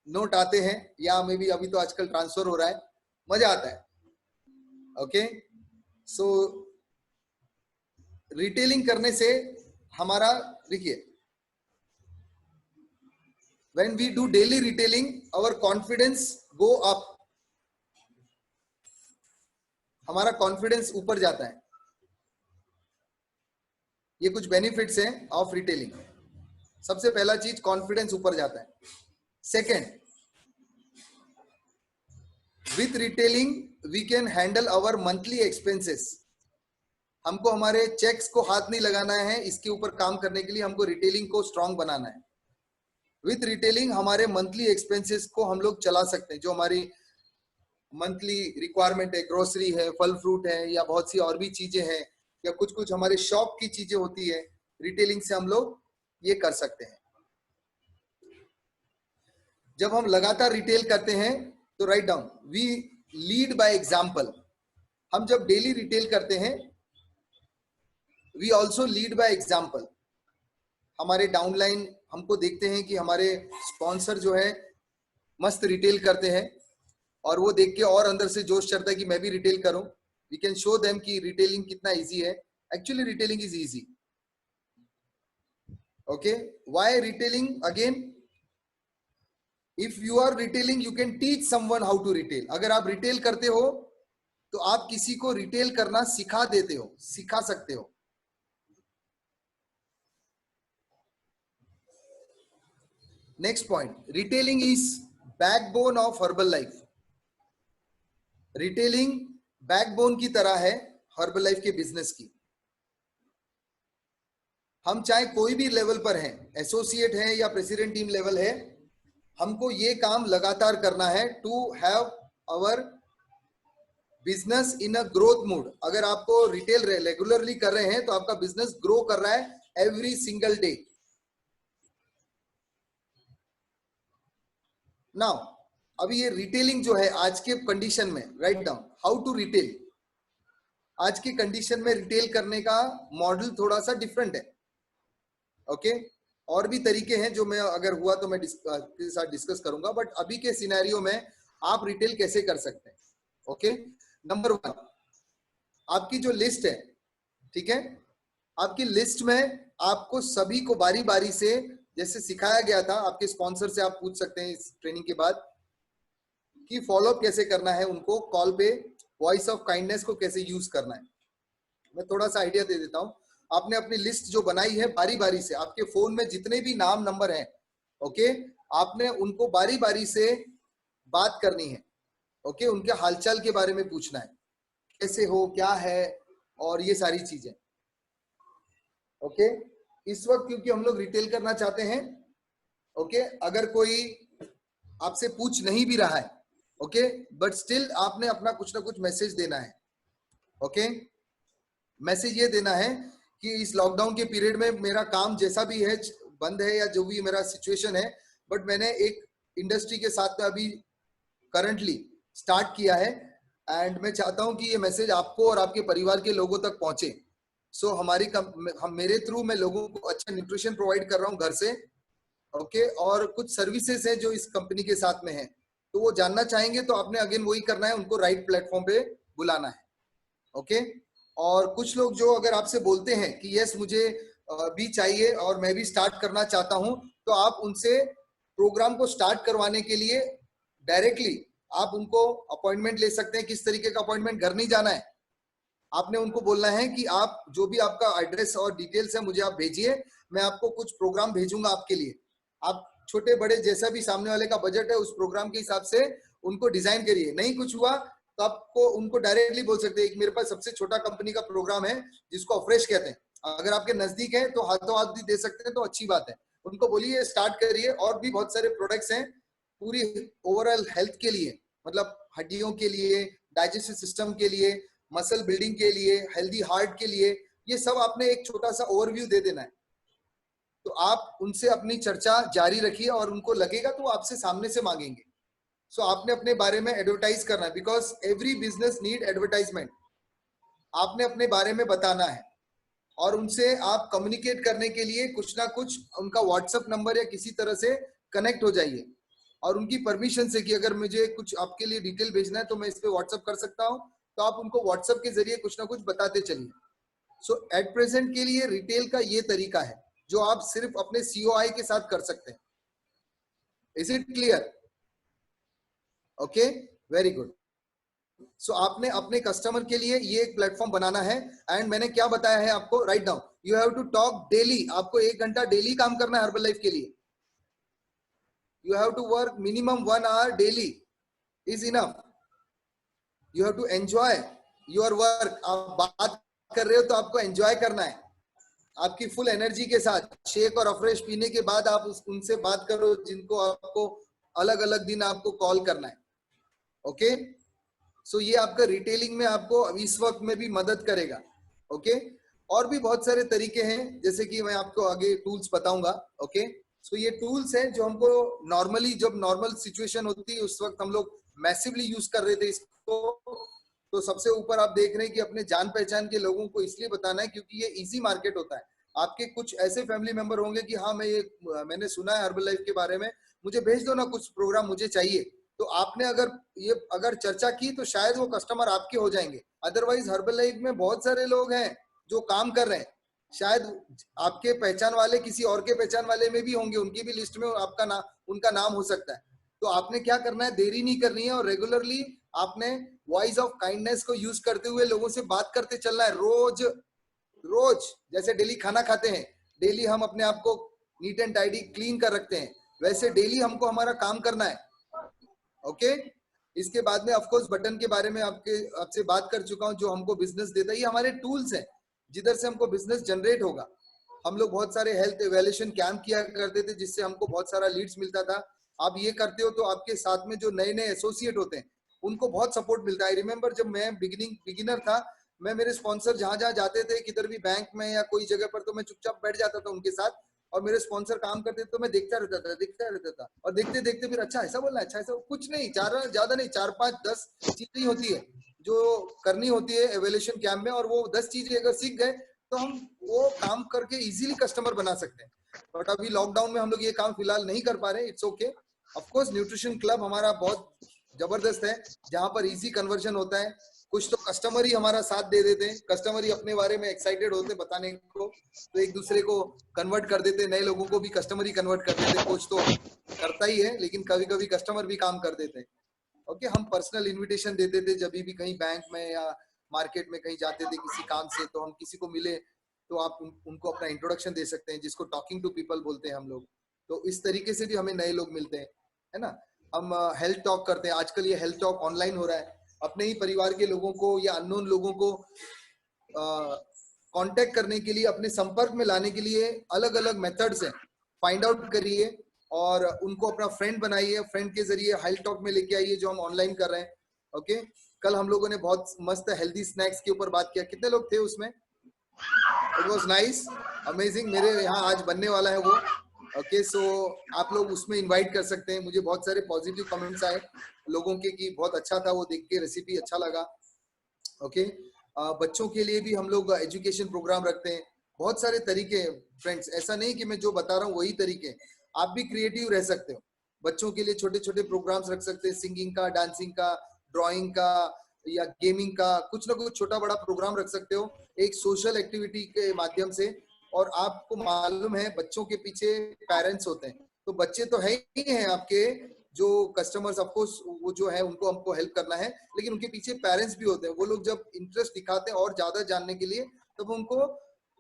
नोट आते हैं, या मे बी अभी तो आजकल ट्रांसफर हो रहा है, मजा आता है। ओके, सो रिटेलिंग करने से हमारा, देखिए, when we do daily retailing our confidence go up, हमारा कॉन्फिडेंस ऊपर जाता है। ये कुछ बेनिफिट्स हैं ऑफ रिटेलिंग। सबसे पहला चीज, कॉन्फिडेंस ऊपर जाता है। Second, with retailing we can handle our monthly expenses. हमको हमारे चेक्स को हाथ नहीं लगाना है, इसके ऊपर काम करने के लिए हमको रिटेलिंग को स्ट्रांग बनाना है। विथ रिटेलिंग हमारे मंथली एक्सपेंसेस को हम लोग चला सकते हैं, जो हमारी मंथली रिक्वायरमेंट है, ग्रोसरी है, फल फ्रूट है, या बहुत सी और भी चीजें हैं, या कुछ कुछ हमारे शॉप की चीजें होती है, रिटेलिंग से हम लोग ये कर सकते हैं। जब हम लगातार रिटेल करते हैं तो write down, we lead by example. हम जब डेली रिटेल करते हैं, we also lead by example. हमारे डाउनलाइन हमको देखते हैं कि हमारे स्पॉन्सर जो है मस्त रिटेल करते हैं, और वो देख के और अंदर से जोश चढ़ता है कि मैं भी रिटेल करूं। वी कैन शो देम कि रिटेलिंग कितना इजी है। Actually retailing is easy. Okay, why retailing? Again, if you are retailing you can teach someone how to retail. अगर आप रिटेल करते हो तो आप किसी को रिटेल करना सिखा देते हो, सिखा सकते हो। Next point, retailing is backbone of Herbalife. Retailing backbone की तरह है हर्बल लाइफ के बिजनेस की। हम चाहे कोई भी लेवल पर हैं, एसोसिएट है या प्रेसिडेंट टीम लेवल है, हमको ये काम लगातार करना है to have our business in a growth mood. अगर आपको रिटेल रेगुलरली कर रहे हैं तो आपका बिजनेस ग्रो कर रहा है एवरी सिंगल डे। नाउ अभी ये रिटेलिंग जो है आज के कंडीशन में, write down how to retail, आज की कंडीशन में रिटेल करने का मॉडल थोड़ा सा डिफरेंट है। ओके, और भी तरीके हैं जो मैं अगर हुआ तो मैं के साथ डिस्कस करूंगा, बट अभी के सिनेरियो में आप रिटेल कैसे कर सकते हैं। ओके, नंबर 1, आपकी जो लिस्ट है, ठीक है, आपकी लिस्ट में आपको सभी को बारी बारी से, जैसे सिखाया गया था आपके स्पॉन्सर से, आप पूछ सकते हैं इस ट्रेनिंग के बाद कि फॉलोअप कैसे करना है, उनको कॉल पे वॉइस ऑफ काइंडनेस को कैसे यूज करना है। मैं थोड़ा सा आइडिया दे देता हूं। आपने अपनी लिस्ट जो बनाई है बारी बारी से, आपके फोन में जितने भी नाम नंबर हैं, ओके, आपने उनको बारी बारी से बात करनी है। ओके, उनके हालचाल के बारे में पूछना है, कैसे हो, क्या है, और ये सारी चीजें। ओके, इस वक्त क्योंकि हम लोग रिटेल करना चाहते हैं, ओके, अगर कोई आपसे पूछ नहीं भी रहा है, ओके, बट स्टिल आपने अपना कुछ ना कुछ मैसेज देना है। ओके, मैसेज ये देना है कि इस लॉकडाउन के पीरियड में मेरा काम जैसा भी है, बंद है या जो भी मेरा सिचुएशन है, बट मैंने एक इंडस्ट्री के साथ में अभी करंटली स्टार्ट किया है, एंड मैं चाहता हूं कि ये मैसेज आपको और आपके परिवार के लोगों तक पहुंचे। सो हम मेरे थ्रू मैं लोगों को अच्छा न्यूट्रिशन प्रोवाइड कर रहा हूं घर से। ओके, और कुछ सर्विसेज हैं जो इस कंपनी के साथ में है, तो वो जानना चाहेंगे तो आपने अगेन वही करना है, उनको राइट प्लेटफॉर्म पे बुलाना है। ओके, और कुछ लोग जो अगर आपसे बोलते हैं कि यस मुझे भी चाहिए और मैं भी स्टार्ट करना चाहता हूं, तो आप उनसे प्रोग्राम को स्टार्ट करवाने के लिए डायरेक्टली आप उनको अपॉइंटमेंट ले सकते हैं। किस तरीके का अपॉइंटमेंट, घर नहीं जाना है, आपने उनको बोलना है कि आप जो भी आपका एड्रेस और डिटेल्स है मुझे आप भेजिए, मैं आपको कुछ प्रोग्राम भेजूंगा आपके लिए। आप छोटे बड़े जैसा भी सामने वाले का बजट है उस प्रोग्राम के हिसाब से उनको डिजाइन करिए। नहीं कुछ हुआ तो आपको उनको डायरेक्टली बोल सकते हैं, एक मेरे पास सबसे छोटा कंपनी का प्रोग्राम है जिसको अफ्रेश कहते हैं, अगर आपके नजदीक है तो हाथों हाथ भी दे सकते हैं, तो अच्छी बात है, उनको बोलिए स्टार्ट करिए। और भी बहुत सारे प्रोडक्ट्स हैं पूरी ओवरऑल हेल्थ के लिए, मतलब हड्डियों के लिए, डाइजेस्टिव सिस्टम के लिए, मसल बिल्डिंग के लिए, हेल्दी हार्ट के लिए, ये सब आपने एक छोटा सा ओवरव्यू दे देना है। तो आप उनसे अपनी चर्चा जारी रखिए और उनको लगेगा तो आपसे सामने से मांगेंगे। सो आपने अपने बारे में एडवर्टाइज करना है, because every business need advertisement. आपने अपने बारे में बताना है और उनसे आप कम्युनिकेट करने के लिए कुछ ना कुछ उनका व्हाट्सएप नंबर या किसी तरह से कनेक्ट हो जाइए, और उनकी परमिशन से कि अगर मुझे कुछ आपके लिए डिटेल भेजना है तो मैं इस पे व्हाट्सएप कर सकता हूं, तो आप उनको व्हाट्सएप के जरिए कुछ ना कुछ बताते चलिए। सो एट प्रेजेंट के लिए रिटेल का ये तरीका है जो आप सिर्फ अपने सीओआई के साथ कर सकते हैं। Is it clear? Okay, very good. So आपने अपने कस्टमर के लिए ये एक प्लेटफॉर्म बनाना है, एंड मैंने क्या बताया है आपको, write down, you have to talk daily. आपको 1 घंटा डेली काम करना है हर्बल लाइफ के लिए। You have to work minimum 1 hour daily is enough. You have to enjoy your work. आप बात कर रहे हो तो आपको एंजॉय करना है, आपकी फुल एनर्जी के साथ। शेक और अफ्रेश पीने के बाद आप उनसे बात करो जिनको आपको अलग अलग दिन आपको कॉल करना है। ओके, सो ये आपका रिटेलिंग में आपको इस वक्त में भी मदद करेगा। ओके, और भी बहुत सारे तरीके हैं, जैसे कि मैं आपको आगे टूल्स बताऊंगा। ओके, सो ये टूल्स हैं जो हमको नॉर्मली, जब नॉर्मल सिचुएशन होती है उस वक्त हम लोग मैसिवली यूज कर रहे थे इसको। तो सबसे ऊपर आप देख रहे हैं कि अपने जान पहचान के लोगों को इसलिए बताना है क्योंकि ये इजी मार्केट होता है। आपके कुछ ऐसे फैमिली मेंबर होंगे कि हाँ मैंने सुना है हर्बल लाइफ के बारे में, मुझे भेज दो ना कुछ प्रोग्राम, मुझे चाहिए। तो आपने अगर चर्चा की तो शायद वो कस्टमर आपके हो जाएंगे। अदरवाइज हर्बल लाइफ में बहुत सारे लोग हैं जो काम कर रहे हैं, शायद आपके पहचान वाले किसी और के पहचान वाले में भी होंगे, उनकी भी लिस्ट में आपका नाम, उनका नाम हो सकता है। तो आपने क्या करना है, देरी नहीं करनी है, और रेगुलरली आपने वॉइस ऑफ काइंडनेस को यूज करते हुए लोगों से बात करते चलना है। रोज रोज जैसे डेली खाना खाते हैं, डेली हम अपने आप को नीट एंड टाइडी क्लीन कर रखते हैं, वैसे डेली हमको हमारा काम करना है। ओके, इसके बाद में ऑफकोर्स बटन के बारे में आपसे बात कर चुका हूं, जो हमको बिजनेस देता है। ये हमारे टूल्स हैं जिधर से हमको बिजनेस जनरेट होगा। हम लोग बहुत सारे हेल्थ इवैल्यूएशन कैंप किया करते थे जिससे हमको बहुत सारा लीड्स मिलता था। आप ये करते हो तो आपके साथ में जो नए नए एसोसिएट होते हैं उनको बहुत सपोर्ट मिलता है। आई रिमेम्बर जब मैं बिगिनर था, मैं मेरे स्पॉन्सर जहां जहां जाते थे, किधर भी बैंक में या कोई जगह पर, तो मैं चुपचाप बैठ जाता था उनके साथ, और मेरे स्पॉन्सर काम करते तो मैं देखता रहता था और देखते देखते फिर अच्छा ऐसा बोलना, अच्छा ऐसा, कुछ नहीं, ज्यादा नहीं, 4 5 10 चीजें ही होती है जो करनी होती है एवेल्यूशन कैंप में, और वो 10 चीजें अगर सीख गए तो हम वो काम करके इजीली कस्टमर बना सकते हैं। बट अभी लॉकडाउन में हम लोग ये काम फिलहाल नहीं कर पा रहे, it's okay. Of course nutrition club हमारा बहुत जबरदस्त है, जहां पर इजी कन्वर्जन होता है। कुछ तो कस्टमर ही हमारा साथ दे देते हैं, कस्टमर ही अपने बारे में एक्साइटेड होते हैं बताने को, तो एक दूसरे को कन्वर्ट कर देते, नए लोगों को भी कस्टमर ही कन्वर्ट कर देते। कोच तो करता ही है, लेकिन कभी कभी कस्टमर भी काम कर देते हैं। ओके, हम पर्सनल इनविटेशन देते थे जब भी कहीं बैंक में या मार्केट में कहीं जाते थे किसी काम से, तो हम किसी को मिले तो आप उनको अपना इंट्रोडक्शन दे सकते हैं, जिसको टॉकिंग टू पीपल बोलते हैं हम लोग। तो इस तरीके से भी हमें नए लोग मिलते हैं, है ना। हम हेल्थ टॉक करते हैं, आजकल ये हेल्थ टॉक ऑनलाइन हो रहा है, अपने ही परिवार के लोगों को या अननोन लोगों को कांटेक्ट करने के लिए, अपने संपर्क में लाने के लिए अलग अलग मेथड्स हैं। फाइंड आउट करिए और उनको अपना फ्रेंड बनाइए, फ्रेंड के जरिए हेल्थ टॉक में लेके आइए जो हम ऑनलाइन कर रहे हैं। ओके, कल हम लोगों ने बहुत मस्त हेल्दी स्नैक्स के ऊपर बात किया, कितने लोग थे उसमें? It was nice, amazing. मेरे यहाँ आज बनने वाला है वो। ओके, सो आप लोग उसमें इनवाइट कर सकते हैं। मुझे बहुत सारे पॉजिटिव कमेंट्स आए लोगों के कि बहुत अच्छा था वो देख के, रेसिपी अच्छा लगा। ओके, बच्चों के लिए भी हम लोग एजुकेशन प्रोग्राम रखते हैं, बहुत सारे तरीके हैं फ्रेंड्स, ऐसा नहीं कि मैं जो बता रहा हूँ वही तरीके, आप भी क्रिएटिव रह सकते हो। बच्चों के लिए छोटे छोटे प्रोग्राम्स रख सकते हैं, सिंगिंग का, डांसिंग का, ड्राइंग का या गेमिंग का, कुछ ना कुछ छोटा बड़ा प्रोग्राम रख सकते हो एक सोशल एक्टिविटी के माध्यम से। और आपको मालूम है बच्चों के पीछे पेरेंट्स होते हैं, तो बच्चे तो है ही हैं आपके जो कस्टमर्स, ऑफ कोर्स वो जो है उनको हमको हेल्प करना है, लेकिन उनके पीछे पेरेंट्स भी होते हैं। वो लोग जब इंटरेस्ट दिखाते हैं और ज्यादा जानने के लिए, तब उनको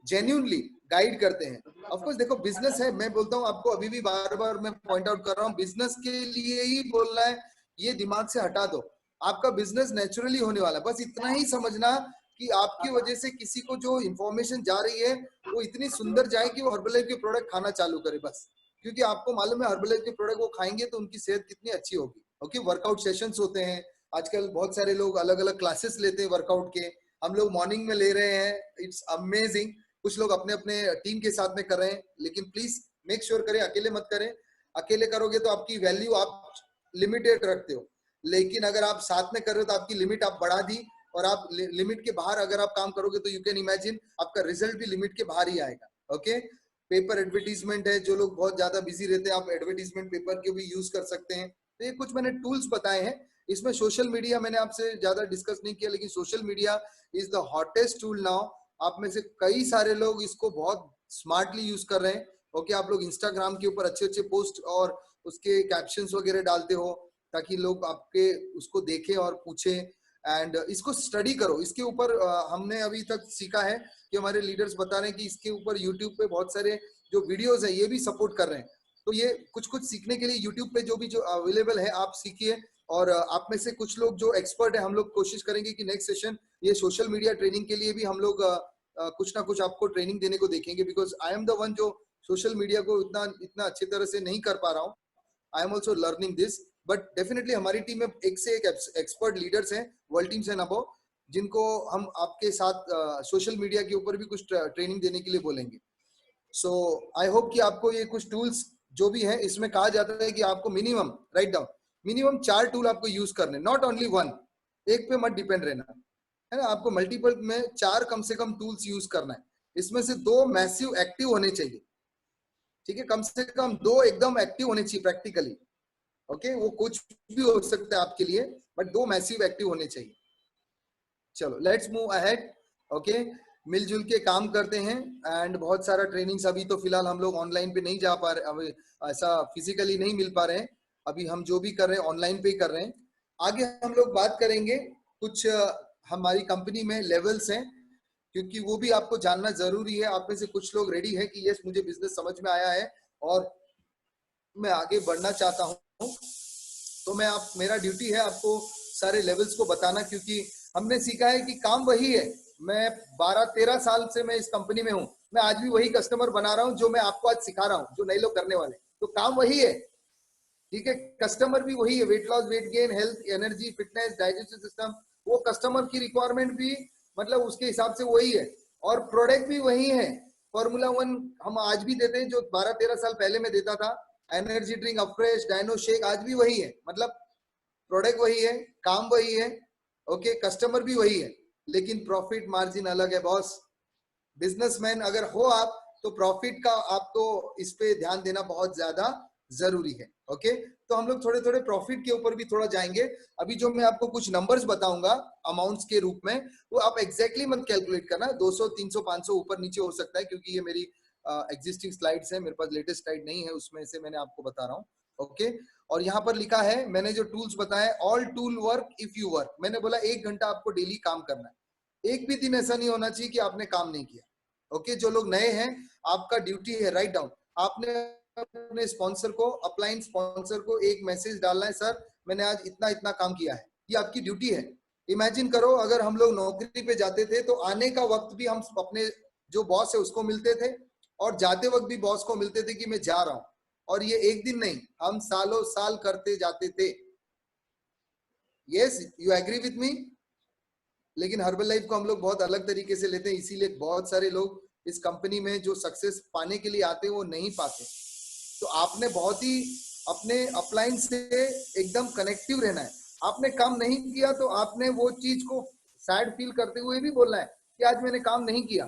जेन्युइनली गाइड करते हैं। ऑफ कोर्स देखो बिजनेस है, मैं बोलता हूँ आपको, अभी भी बार बार मैं पॉइंट आउट कर रहा हूँ, बिजनेस के लिए ही बोलना है, ये दिमाग से हटा दो। आपका बिजनेस नेचुरली होने वाला है, बस इतना ही समझना कि आपकी वजह से किसी को जो इंफॉर्मेशन जा रही है वो इतनी सुंदर जाए कि वो हर्बलाइफ के प्रोडक्ट खाना चालू करे बस। क्योंकि आपको मालूम है हर्बलाइफ के प्रोडक्ट वो खाएंगे तो उनकी सेहत कितनी अच्छी होगी। ओके, वर्कआउट सेशंस होते हैं आजकल, बहुत सारे लोग अलग अलग क्लासेस लेते हैं वर्कआउट के, हम लोग मॉर्निंग में ले रहे हैं, इट्स अमेजिंग। कुछ लोग अपने अपने टीम के साथ में कर रहे हैं, लेकिन प्लीज मेक श्योर करें अकेले मत करें। अकेले करोगे तो आपकी वैल्यू आप लिमिटेड रखते हो, लेकिन अगर आप साथ में कर रहे हो तो आपकी लिमिट आप बढ़ा दी, और आप लिमिट के बाहर अगर आप काम करोगे तो यू कैन इमेजिन आपका रिजल्ट भी लिमिट के बाहर ही आएगा। ओके, पेपर एडवर्टीजमेंट है, जो लोग बहुत ज्यादा बिजी रहते हैं आप एडवर्टीजमेंट पेपर के भी यूज कर सकते हैं। तो ये कुछ मैंने टूल्स बताए हैं। इसमें सोशल मीडिया मैंने आपसे ज्यादा डिस्कस नहीं किया, लेकिन social media is the hottest tool now. आप में से कई सारे लोग इसको बहुत स्मार्टली यूज कर रहे हैं। ओके, आप लोग इंस्टाग्राम के ऊपर अच्छे अच्छे पोस्ट और उसके कैप्शंस वगैरह डालते हो ताकि लोग आपके उसको देखें और पूछें, एंड इसको स्टडी करो। इसके ऊपर हमने अभी तक सीखा है कि हमारे लीडर्स बता रहे हैं कि इसके ऊपर यूट्यूब पे बहुत सारे जो वीडियोस है ये भी सपोर्ट कर रहे हैं। तो ये कुछ कुछ सीखने के लिए यूट्यूब पे जो अवेलेबल है आप सीखिए। और आप में से कुछ लोग जो एक्सपर्ट है, हम लोग कोशिश करेंगे कि नेक्स्ट सेशन ये सोशल मीडिया ट्रेनिंग के लिए भी हम लोग कुछ ना कुछ आपको ट्रेनिंग देने को देखेंगे, because I am the one जो सोशल मीडिया को इतना इतना अच्छी तरह से नहीं कर पा रहा हूँ। I am also learning this, but definitely हमारी टीम में एक से एक एक्सपर्ट लीडर्स हैं, वर्ल्ड टीम्स एंड अबव, जिनको हम आपके साथ सोशल मीडिया के ऊपर भी कुछ ट्रेनिंग देने के लिए बोलेंगे। सो आई होप कि आपको ये कुछ टूल्स जो भी है, इसमें कहा जाता है कि आपको minimum write down, minimum 4 tool आपको यूज करने, नॉट ओनली वन, एक पे मत डिपेंड रहना, है ना। आपको मल्टीपल में 4 कम से कम टूल्स यूज करना है। इसमें से 2 मैसिव एक्टिव होने चाहिए, ठीक है, कम से कम 2 एकदम एक्टिव होने चाहिए प्रैक्टिकली। ओके, वो कुछ भी हो सकता है आपके लिए, बट 2 मैसिव एक्टिव होने चाहिए। चलो लेट्स मूव अहेड। ओके, मिलजुल के काम करते हैं, एंड बहुत सारा ट्रेनिंग्स अभी तो फिलहाल हम लोग ऑनलाइन पे नहीं जा पा रहे, अभी ऐसा फिजिकली नहीं मिल पा रहे हैं, अभी हम जो भी कर रहे हैं ऑनलाइन पे ही कर रहे हैं। आगे हम लोग बात करेंगे कुछ हमारी कंपनी में लेवल्स हैं, क्योंकि वो भी आपको जानना जरूरी है। आप में से कुछ लोग रेडी है कि यस मुझे बिजनेस समझ में आया है और मैं आगे बढ़ना चाहता हूँ, तो मैं आप मेरा ड्यूटी है आपको सारे लेवल्स को बताना, क्योंकि हमने सीखा है कि काम वही है। मैं 12-13 साल से मैं इस कंपनी में हूँ, मैं आज भी वही कस्टमर बना रहा हूँ जो मैं आपको आज सिखा रहा हूँ, जो नए लोग करने वाले, तो काम वही है, ठीक है। कस्टमर भी वही है, weight loss, weight gain, health, energy, fitness, digestive system, वो कस्टमर की रिक्वायरमेंट भी मतलब उसके हिसाब से वही है, और प्रोडक्ट भी वही है। फॉर्मूला 1 हम आज भी देते हैं, जो 12-13 साल पहले मैं देता था। एनर्जी ड्रिंक, अफ्रेश, डायनो शेक आज भी वही है, मतलब प्रोडक्ट वही है, काम वही है, ओके, कस्टमर भी वही है, लेकिन प्रॉफिट मार्जिन अलग है बॉस। बिजनेसमैन अगर हो आप, तो प्रॉफिट का आपको इस पे ध्यान देना बहुत ज्यादा जरूरी है। ओके, तो हम लोग थोड़े थोड़े प्रॉफिट के ऊपर भी थोड़ा जाएंगे। अभी जो मैं आपको कुछ नंबर्स बताऊंगा अमाउंट्स के रूप में, वो आप एग्जैक्टली मत कैलकुलेट करना, 200, 300, 500 ऊपर नीचे हो सकता है, क्योंकि ये मेरी एग्जिस्टिंग स्लाइड्स है, मेरे पास लेटेस्ट स्लाइड नहीं है, उसमें से मैंने आपको बता रहा हूँ। ओके, और यहाँ पर लिखा है, मैंने जो टूल्स बताए, all tool work if you work. मैंने बोला 1 घंटा आपको डेली काम करना है, एक भी दिन ऐसा नहीं होना चाहिए कि आपने काम नहीं किया। ओके, जो लोग नए हैं, आपका ड्यूटी है, राइट डाउन, आपने अपने स्पॉन्सर को, अपलाइन स्पॉन्सर को एक मैसेज डालना है, सर मैंने आज इतना इतना काम किया है, ये आपकी ड्यूटी है। इमेजिन करो अगर हम लोग नौकरी पे जाते थे तो आने का वक्त भी हम अपने जो बॉस है उसको मिलते थे, और जाते वक्त भी बॉस को मिलते थे कि मैं जा रहा हूं, और ये एक दिन नहीं, हम सालों साल करते जाते थे। Yes, you agree with me? लेकिन हर्बल लाइफ को हम लोग बहुत अलग तरीके से लेते हैं, इसीलिए बहुत सारे लोग इस कंपनी में जो सक्सेस पाने के लिए आते हैं वो नहीं पाते। तो आपने बहुत ही अपने अपलाइन से एकदम कनेक्टिव रहना है। आपने काम नहीं किया तो आपने वो चीज को सैड फील करते हुए भी बोलना है कि आज मैंने काम नहीं किया।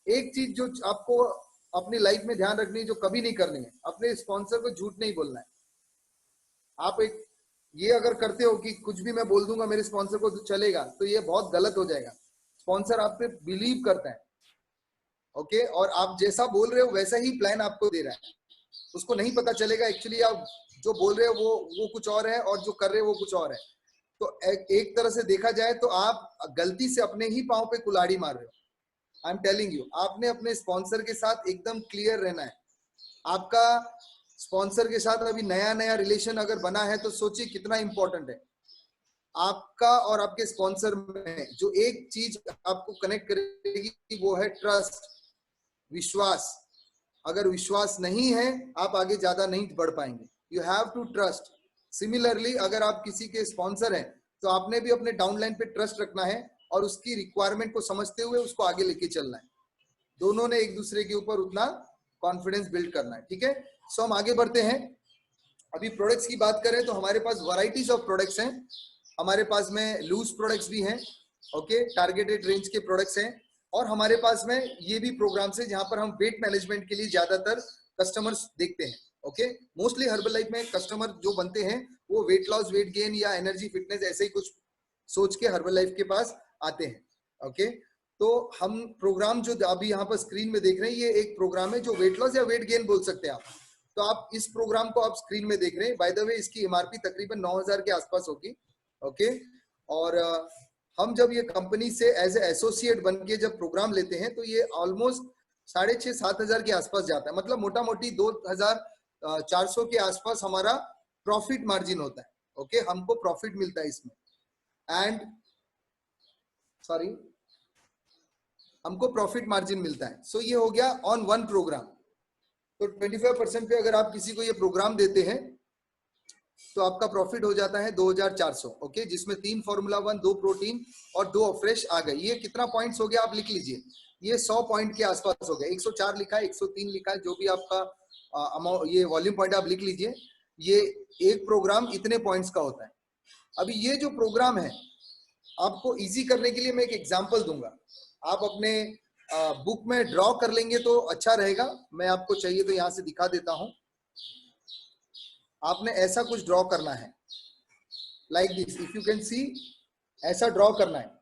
एक चीज जो आपको अपनी लाइफ में ध्यान रखनी है, जो कभी नहीं करनी है, अपने स्पॉन्सर को झूठ नहीं बोलना है। आप एक ये अगर करते हो कि कुछ भी मैं बोल दूंगा मेरे स्पॉन्सर को तो चलेगा, तो ये बहुत गलत हो जाएगा। स्पॉन्सर आप पे बिलीव करता है, ओके, और आप जैसा बोल रहे हो वैसा ही प्लान आपको दे रहा है। उसको नहीं पता चलेगा एक्चुअली आप जो बोल रहे हो वो कुछ और है, और जो कर रहे हो वो कुछ और है। तो एक तरह से देखा जाए तो आप गलती से अपने ही पांव पे कुल्हाड़ी मार रहे हो। आई एम टेलिंग यू, आपने अपने स्पॉन्सर के साथ एकदम क्लियर रहना है। आपका स्पॉन्सर के साथ अभी नया नया रिलेशन अगर बना है तो सोचिए कितना इंपॉर्टेंट है। आपका और आपके स्पॉन्सर में जो एक चीज आपको कनेक्ट करेगी वो है ट्रस्ट, विश्वास। अगर विश्वास नहीं है आप आगे ज्यादा नहीं बढ़ पाएंगे। You have to trust. Similarly अगर आप किसी के स्पॉन्सर हैं तो आपने भी अपने डाउनलाइन पे ट्रस्ट रखना है, और उसकी रिक्वायरमेंट को समझते हुए उसको आगे लेके चलना है। दोनों ने एक दूसरे के ऊपर उतना कॉन्फिडेंस बिल्ड करना है। ठीक है, सो हम आगे बढ़ते हैं। अभी प्रोडक्ट्स की बात करें तो हमारे पास वैरायटीज ऑफ प्रोडक्ट्स हैं। हमारे पास में लूज प्रोडक्ट्स भी हैं, ओके, टारगेटेड रेंज के प्रोडक्ट्स हैं, और हमारे पास में ये भी प्रोग्राम्स है जहां पर हम वेट मैनेजमेंट के लिए ज्यादातर कस्टमर्स देखते हैं। ओके, मोस्टली हर्बल लाइफ में कस्टमर जो बनते हैं वो वेट लॉस, वेट गेन या एनर्जी फिटनेस ऐसे ही कुछ सोच के हर्बल लाइफ के पास आते हैं। ओके, तो हम प्रोग्राम जो अभी यहाँ पर स्क्रीन में देख रहे हैं, ये एक प्रोग्राम है जो वेट लॉस या वेट गेन बोल सकते हैं आप। तो आप इस प्रोग्राम को आप स्क्रीन में देख रहे हैं। बाय द वे इसकी एमआरपी तकरीबन 9,000 के आसपास होगी। ओके, और हम जब ये कंपनी से एज ए एसोसिएट बन के जब प्रोग्राम लेते हैं तो ये ऑलमोस्ट 6,500-7,000 के आसपास जाता है, मतलब मोटा मोटी 2,400 के आसपास हमारा प्रॉफिट मार्जिन होता है। ओके, हमको प्रॉफिट मिलता है इसमें, एंड सॉरी हमको प्रॉफिट मार्जिन मिलता है। सो ये हो गया ऑन वन प्रोग्राम। तो 25% पे अगर आप किसी को ये प्रोग्राम देते हैं तो आपका प्रॉफिट हो जाता है 2,400। ओके, जिसमें 3 फॉर्मूला 1, 2 प्रोटीन और 2 फ्रेश आ गए। ये कितना पॉइंट्स हो गया आप लिख लीजिए, ये 100 पॉइंट के आसपास हो गया। 104 लिखा है, 103 लिखा है, जो भी आपका अमाउंट, ये वॉल्यूम पॉइंट आप लिख लीजिए। ये एक प्रोग्राम इतने पॉइंट्स का होता है। अभी ये जो प्रोग्राम है आपको इजी करने के लिए मैं एक एग्जांपल दूंगा। आप अपने बुक में ड्रॉ कर लेंगे तो अच्छा रहेगा। मैं आपको चाहिए तो यहाँ से दिखा देता हूँ। आपने ऐसा कुछ ड्रॉ करना है, like this, if you can सी, ऐसा ड्रॉ करना है।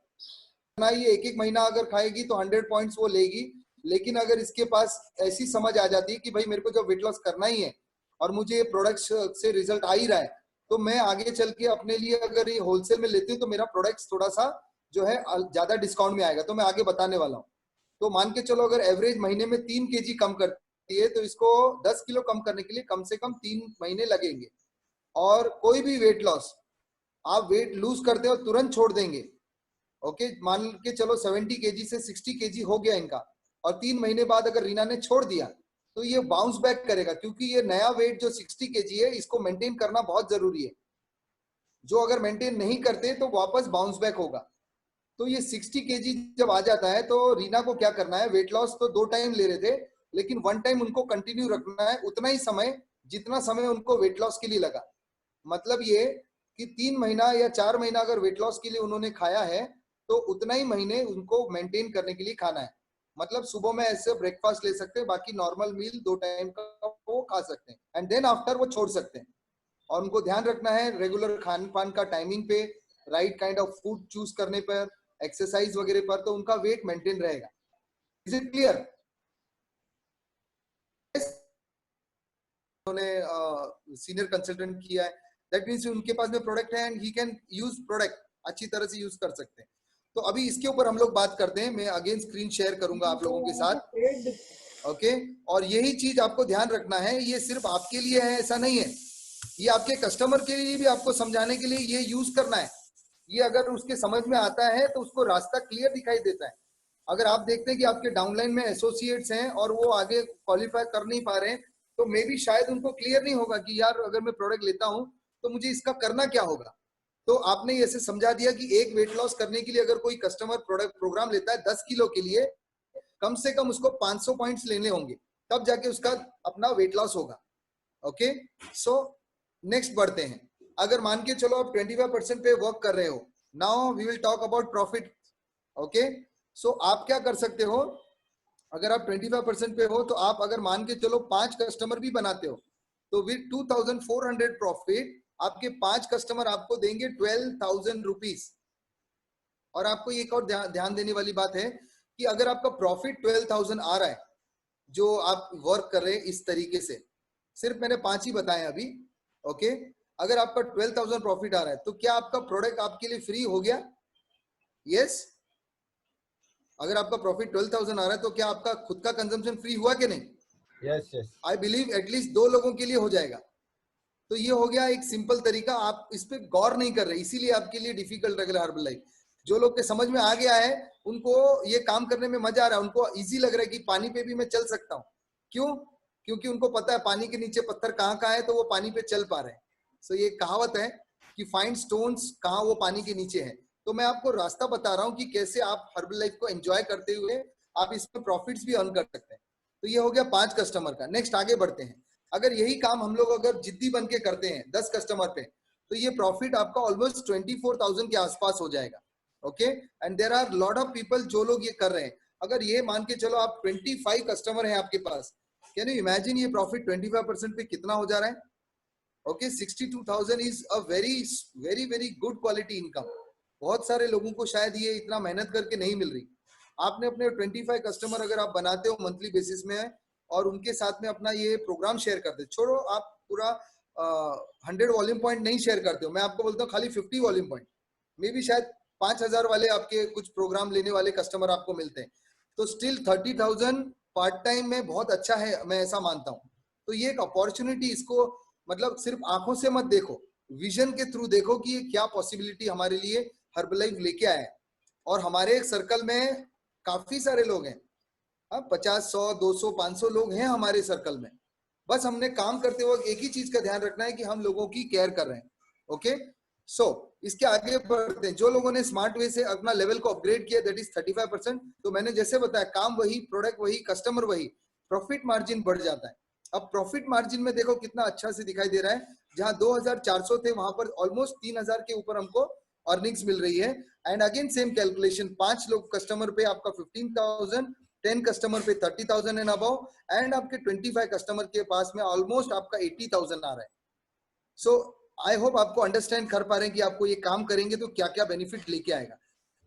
ये एक महीना अगर खाएगी तो 100 पॉइंट्स वो लेगी, लेकिन अगर इसके पास ऐसी समझ आ जाती है कि भाई मेरे को जब वेट लॉस करना ही है और मुझे ये प्रोडक्ट्स से रिजल्ट आ ही रहा है, तो मैं आगे चल के अपने लिए अगर ये होलसेल में लेती हूँ तो मेरा प्रोडक्ट्स थोड़ा सा जो है ज्यादा डिस्काउंट में आएगा। तो मैं आगे बताने वाला हूँ। तो मान के चलो अगर एवरेज महीने में 3 kg कम करती है तो इसको 10 किलो कम करने के लिए कम से कम 3 महीने लगेंगे। और कोई भी वेट लॉस आप वेट लूज करते हो तुरंत छोड़ देंगे। ओके, मान के चलो 70 kg से 60 kg हो गया इनका, और 3 महीने बाद अगर रीना ने छोड़ दिया तो ये बाउंस बैक करेगा, क्योंकि ये नया वेट जो 60 kg है इसको मेंटेन करना बहुत जरूरी है। जो अगर मेंटेन नहीं करते तो वापस बाउंस बैक होगा। तो ये 60 केजी जब आ जाता है तो रीना को क्या करना है, वेट लॉस तो 2 टाइम ले रहे थे, लेकिन 1 टाइम उनको कंटिन्यू रखना है उतना ही समय जितना समय उनको वेट लॉस के लिए लगा। मतलब ये कि 3 महीना या 4 महीना अगर वेट लॉस के लिए उन्होंने खाया है तो उतना ही महीने उनको मेंटेन करने के लिए खाना है। मतलब सुबह में ऐसे ब्रेकफास्ट ले सकते हैं, बाकी नॉर्मल मील 2 टाइम का वो खा सकते हैं एंड देन आफ्टर वो छोड़ सकते हैं। और उनको ध्यान रखना है रेगुलर खान पान का टाइमिंग पे, right kind of food choose करने पर, एक्सरसाइज वगैरह पर, तो उनका वेट मेंटेन रहेगा। Is it clear? उन्होंने सीनियर कंसल्टेंट किया है, दैट मीन्स उनके पास में प्रोडक्ट है and he can use product, अच्छी तरह से यूज कर सकते हैं। तो अभी इसके ऊपर हम लोग बात करते हैं। मैं अगेन स्क्रीन शेयर करूंगा आप लोगों के साथ। ओके, और यही चीज आपको ध्यान रखना है, ये सिर्फ आपके लिए है ऐसा नहीं है, ये आपके कस्टमर के लिए भी आपको समझाने के लिए ये यूज करना है। ये अगर उसके समझ में आता है तो उसको रास्ता क्लियर दिखाई देता है। अगर आप देखते हैं कि आपके डाउनलाइन में एसोसिएट्स हैं और वो आगे क्वालिफाई कर नहीं पा रहे हैं, तो मे भी शायद उनको क्लियर नहीं होगा कि यार अगर मैं प्रोडक्ट लेता हूं तो मुझे इसका करना क्या होगा। तो आपने ऐसे समझा दिया कि एक वेट लॉस करने के लिए अगर कोई कस्टमर प्रोडक्ट प्रोग्राम लेता है 10 किलो के लिए, कम से कम उसको 500 पॉइंट्स लेने होंगे, तब जाके उसका अपना वेट लॉस होगा। ओके, सो नेक्स्ट बढ़ते हैं। अगर मान के चलो आप 25% पे वर्क कर रहे हो, now we will talk about profit. Okay, so आप क्या कर सकते हो, अगर आप 25% पे हो तो आप अगर मान के चलो 5 कस्टमर भी बनाते हो तो विद 2400 प्रॉफिट आपके 5 कस्टमर आपको देंगे 12,000 रुपीज। और आपको एक और ध्यान देने वाली बात है कि अगर आपका प्रॉफिट 12,000 आ रहा है, जो आप वर्क कर रहे हैं इस तरीके से, सिर्फ मैंने 5 ही बताए अभी। ओके, अगर आपका 12,000 प्रॉफिट आ रहा है तो क्या आपका प्रोडक्ट आपके लिए फ्री हो गया? यस, अगर आपका प्रॉफिट 12,000 आ रहा है तो क्या आपका खुद का कंजम्पशन फ्री हुआ कि नहीं? Yes yes, I believe at least 2 लोगों के लिए हो जाएगा। तो ये हो गया एक सिंपल तरीका, आप इस पे गौर नहीं कर रहे, इसीलिए आपके लिए डिफिकल्ट लग रहा है हर्बल लाइफ। जो लोग के समझ में आ गया है उनको ये काम करने में मजा आ रहा है, उनको इजी लग रहा है कि पानी पे भी मैं चल सकता हूँ। क्यों? क्योंकि उनको पता है पानी के नीचे पत्थर कहाँ है, तो वो पानी पे चल पा रहे हैं। सो ये कहावत है कि फाइंड स्टोन्स कहाँ, वो पानी के नीचे है। तो मैं आपको रास्ता बता रहा हूँ कि कैसे आप हर्बल लाइफ को एंजॉय करते हुए आप इसमें प्रॉफिट्स भी अर्न कर सकते हैं। तो ये हो गया 5 कस्टमर का। नेक्स्ट आगे बढ़ते हैं। अगर यही काम हम लोग अगर जिद्दी बन के करते हैं 10 कस्टमर पे, तो ये प्रॉफिट आपका ऑलमोस्ट 24,000 के आसपास हो जाएगा। Okay, and there are lot of people जो लोग ये कर रहे हैं। अगर ये मान के चलो आप 25 कस्टमर हैं आपके पास, कैन यू इमेजिन ये प्रॉफिट 25% पे कितना हो जा रहा है? Okay, 62,000 is a very very very good quality income. बहुत सारे लोगों को शायद ये इतना मेहनत करके नहीं मिल रही। आपने अपने 25 कस्टमर अगर आप बनाते हो मंथली बेसिस में और उनके साथ में अपना ये प्रोग्राम शेयर करते, छोड़ो आप पूरा 100 वॉल्यूम पॉइंट नहीं शेयर करते हो, मैं आपको बोलता हूँ खाली 50 वॉल्यूम पॉइंट, मे भी शायद 5,000 वाले आपके कुछ प्रोग्राम लेने वाले कस्टमर आपको मिलते हैं, तो स्टिल 30,000 पार्ट टाइम में बहुत अच्छा है, मैं ऐसा मानता हूँ। तो ये एक अपॉर्चुनिटी, इसको मतलब सिर्फ आंखों से मत देखो, विजन के थ्रू देखो कि ये क्या पॉसिबिलिटी हमारे लिए हर्बलाइफ लेके आया है। और हमारे एक सर्कल में काफी सारे लोग हैं, 50, 100, 200, 500 लोग हैं हमारे सर्कल में। बस हमने काम करते वक्त एक ही चीज का ध्यान रखना है कि हम लोगों की केयर कर रहे हैं। ओके, सो इसके आगे बढ़ते हैं। जो लोगों ने स्मार्ट वे से अपना लेवल को अपग्रेड किया, दैट इज 35%। तो मैंने जैसे बताया, काम वही, प्रोडक्ट वही, कस्टमर वही, प्रॉफिट मार्जिन बढ़ जाता है। अब प्रॉफिट मार्जिन में देखो कितना अच्छा से दिखाई दे रहा है, जहां 2,400 थे वहां पर ऑलमोस्ट 3,000 के ऊपर हमको अर्निंग्स मिल रही है। एंड अगेन सेम कैलकुलेशन, 5 लोग कस्टमर पे आपका 15,000, 10 कस्टमर पे 30,000 एंड अबव, एंड आपके 25 कस्टमर के पास में ऑलमोस्ट आपका 80,000 आ रहा है। सो आई होप आपको अंडरस्टैंड कर पा रहे हैं कि आपको ये काम करेंगे तो क्या क्या बेनिफिट लेके आएगा।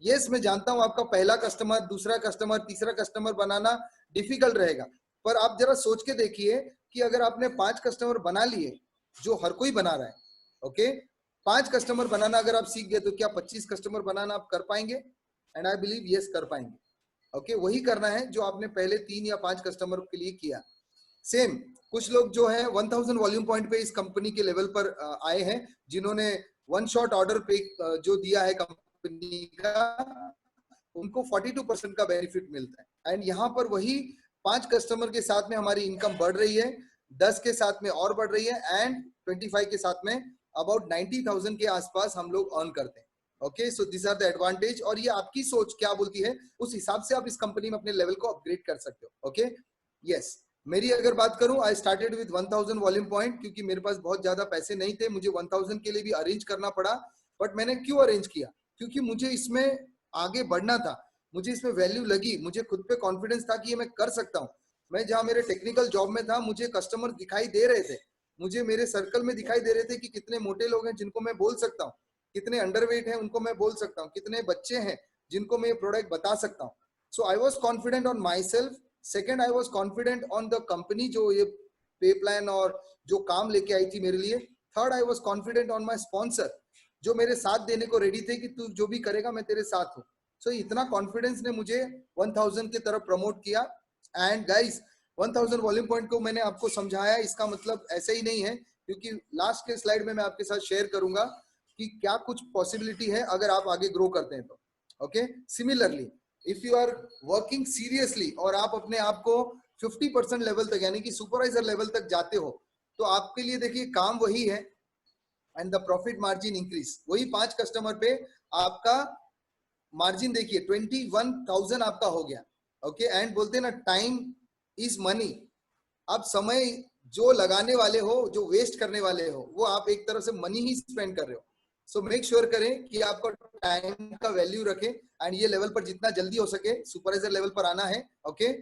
यस, मैं जानता हूं आपका पहला कस्टमर, दूसरा कस्टमर, तीसरा कस्टमर बनाना डिफिकल्ट रहेगा, पर आप जरा सोच के देखिए कि अगर आपने 5 कस्टमर बना लिए, जो हर कोई बना रहा है, ओके, 5 कस्टमर बनाना अगर आप सीख गए तो क्या 25 कस्टमर बनाना आप कर पाएंगे? एंड आई बिलीव यस, कर पाएंगे। ओके, वही करना है जो आपने पहले 3 या 5 कस्टमर के लिए किया। सेम कुछ लोग जो है 1000 वॉल्यूम पॉइंट पे इस कंपनी के लेवल पर आए हैं, जिन्होंने वन शॉट ऑर्डर पे जो दिया है कंपनी का, उनको 42% का बेनिफिट मिलता है। एंड यहाँ पर वही 5 कस्टमर के साथ में हमारी इनकम बढ़ रही है, 10 के साथ में और बढ़ रही है, एंड 25 के साथ में अबाउट 90,000 के आसपास हम लोग अर्न करते हैं। Okay, so this are the advantage. और ये आपकी सोच क्या बोलती है उस हिसाब से आप इस कंपनी में अपने लेवल को अपग्रेड कर सकते हो। ओके, यस, मेरी अगर बात करूं, I started with 1000 volume point, क्योंकि मेरे पास बहुत ज्यादा पैसे नहीं थे, मुझे 1000 के लिए भी अरेंज करना पड़ा। बट मैंने क्यों अरेंज किया? क्योंकि मुझे इसमें आगे बढ़ना था, मुझे इसमें वैल्यू लगी, मुझे खुद पे कॉन्फिडेंस था कि ये मैं कर सकता हूँ। मैं जहाँ मेरे टेक्निकल जॉब में था, मुझे कस्टमर दिखाई दे रहे थे, मुझे मेरे सर्कल में दिखाई दे रहे थे कि कितने मोटे लोग हैं जिनको मैं बोल सकता हूँ, कितने अंडरवेट हैं उनको मैं बोल सकता हूँ, कितने बच्चे हैं जिनको मैं ये प्रोडक्ट बता सकता हूँ। So I was confident on myself. Second, I was confident on the company जो ये पे प्लान और जो काम लेके आई थी मेरे लिए। Third, I was confident on my sponsor जो मेरे साथ देने को रेडी थे कि तू जो भी करेगा मैं तेरे साथ हूँ। सो इतना कॉन्फिडेंस ने मुझे 1000 की तरफ प्रमोट किया। एंड गाइस, 1000 वॉल्यूम पॉइंट को मैंने आपको समझाया, इसका मतलब ऐसे ही नहीं है, क्योंकि लास्ट के स्लाइड में मैं आपके साथ शेयर करूंगा कि क्या कुछ पॉसिबिलिटी है अगर आप आगे ग्रो करते हैं तो। Okay, similarly if you are working seriously और आप अपने आप को 50% लेवल तक यानी कि सुपरवाइजर लेवल तक जाते हो, तो आपके लिए देखिए काम वही है and the profit margin increase. वही 5 कस्टमर पे आपका मार्जिन देखिए 21,000 आपका हो गया। ओके, एंड बोलते हैं ना, टाइम इज मनी। आप समय जो लगाने वाले हो, जो वेस्ट करने वाले हो, वो आप एक तरह से मनी ही स्पेंड कर रहे हो। सो मेक श्योर करें कि आपका टाइम का वैल्यू रखें एंड ये लेवल पर जितना जल्दी हो सके सुपरवाइजर लेवल पर आना है। ओके,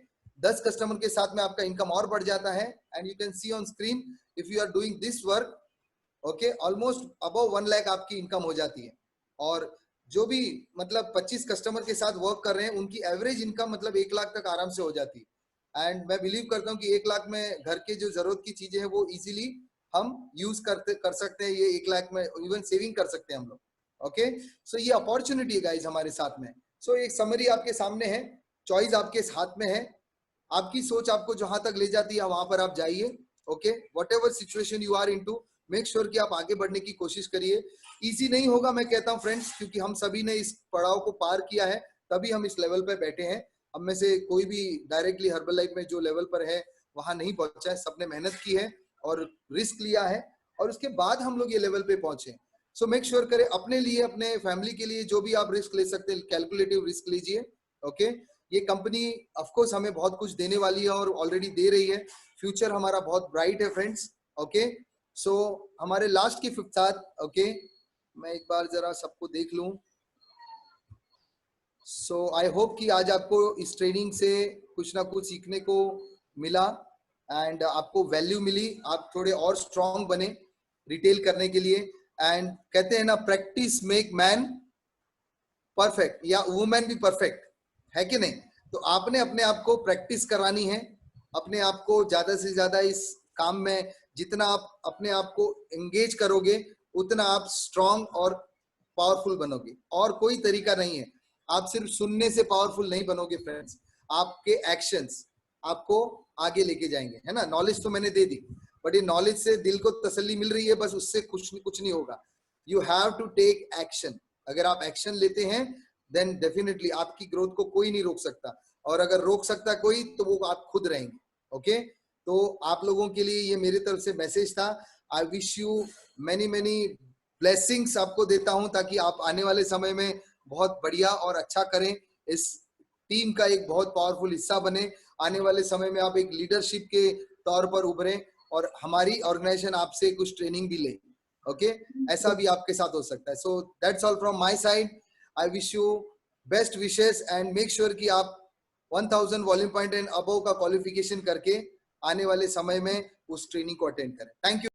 10 कस्टमर के साथ में आपका इनकम और बढ़ जाता है and you can see on screen if you are doing this work, okay, almost above 1 lakh आपकी इनकम हो जाती है। और जो भी मतलब 25 कस्टमर के साथ वर्क कर रहे हैं उनकी एवरेज इनकम मतलब 1 लाख तक आराम से हो जाती है। एंड मैं बिलीव करता हूँ कि 1 लाख में घर के जो जरूरत की चीजें हैं वो इजीली हम यूज कर सकते हैं। ये 1 लाख में इवन सेविंग कर सकते हैं हम लोग। ओके, सो ये अपॉर्चुनिटी है गाइज हमारे साथ में। सो एक समरी आपके सामने है, चॉइस आपके हाथ में है, आपकी सोच आपको जहां तक ले जाती है वहां पर आप जाइए। Okay, whatever situation you are into, make sure कि आप आगे बढ़ने की कोशिश करिए। इजी नहीं होगा मैं कहता हूँ फ्रेंड्स, क्योंकि हम सभी ने इस पड़ाव को पार किया है, तभी हम इस लेवल पे बैठे हैं। हम में से कोई भी डायरेक्टली हर्बल लाइफ में जो लेवल पर है वहां नहीं पहुंचा है, सबने मेहनत की है और रिस्क लिया है और उसके बाद हम लोग ये लेवल पे पहुंचे। सो मेक श्योर करें अपने लिए, अपने फैमिली के लिए जो भी आप रिस्क ले सकते हैं, कैलकुलेटिव रिस्क लीजिए। ओके, ये कंपनी ऑफ कोर्स हमें बहुत कुछ देने वाली है और ऑलरेडी दे रही है। फ्यूचर हमारा बहुत ब्राइट है फ्रेंड्स। ओके, सो हमारे लास्ट की 5th साथ, ओके, मैं एक बार जरा सबको देख लूं। सो आई होप कि आज आपको इस ट्रेनिंग से कुछ ना कुछ सीखने को मिला एंड आपको वैल्यू मिली, आप थोड़े और स्ट्रांग बने रिटेल करने के लिए। एंड कहते हैं ना, प्रैक्टिस मेक मैन परफेक्ट या वुमेन भी परफेक्ट, है कि नहीं? तो आपने अपने आप को प्रैक्टिस करानी है, अपने आप को ज्यादा से ज्यादा इस काम में जितना आप अपने आप को एंगेज करोगे उतना आप स्ट्रांग और पावरफुल बनोगे। और कोई तरीका नहीं है, आप सिर्फ सुनने से पावरफुल नहीं बनोगे फ्रेंड्स, आपके एक्शंस आपको आगे लेके जाएंगे, है ना। नॉलेज तो मैंने दे दी, बट ये नॉलेज से दिल को तसल्ली मिल रही है, बस उससे कुछ नहीं होगा। You have to take action. अगर आप एक्शन लेते हैं देन डेफिनेटली आपकी ग्रोथ को कोई नहीं रोक सकता, और अगर रोक सकता कोई तो वो आप खुद रहेंगे। ओके, तो आप लोगों के लिए ये मेरी तरफ से मैसेज था। I wish you many many blessings आपको देता हूं, ताकि आप आने वाले समय में बहुत बढ़िया और अच्छा करें, इस टीम का एक बहुत पावरफुल हिस्सा बने। आने वाले समय में आप एक लीडरशिप के तौर पर उभरें और हमारी ऑर्गेनाइजेशन आपसे कुछ ट्रेनिंग भी ले। ओके, ऐसा भी आपके साथ हो सकता है। So that's all from my side. I wish you best wishes and make sure कि आप 1000 वॉल्यूम पॉइंट एंड अबव का क्वालिफिकेशन करके आने वाले समय में उस ट्रेनिंग को अटेंड करें। Thank you.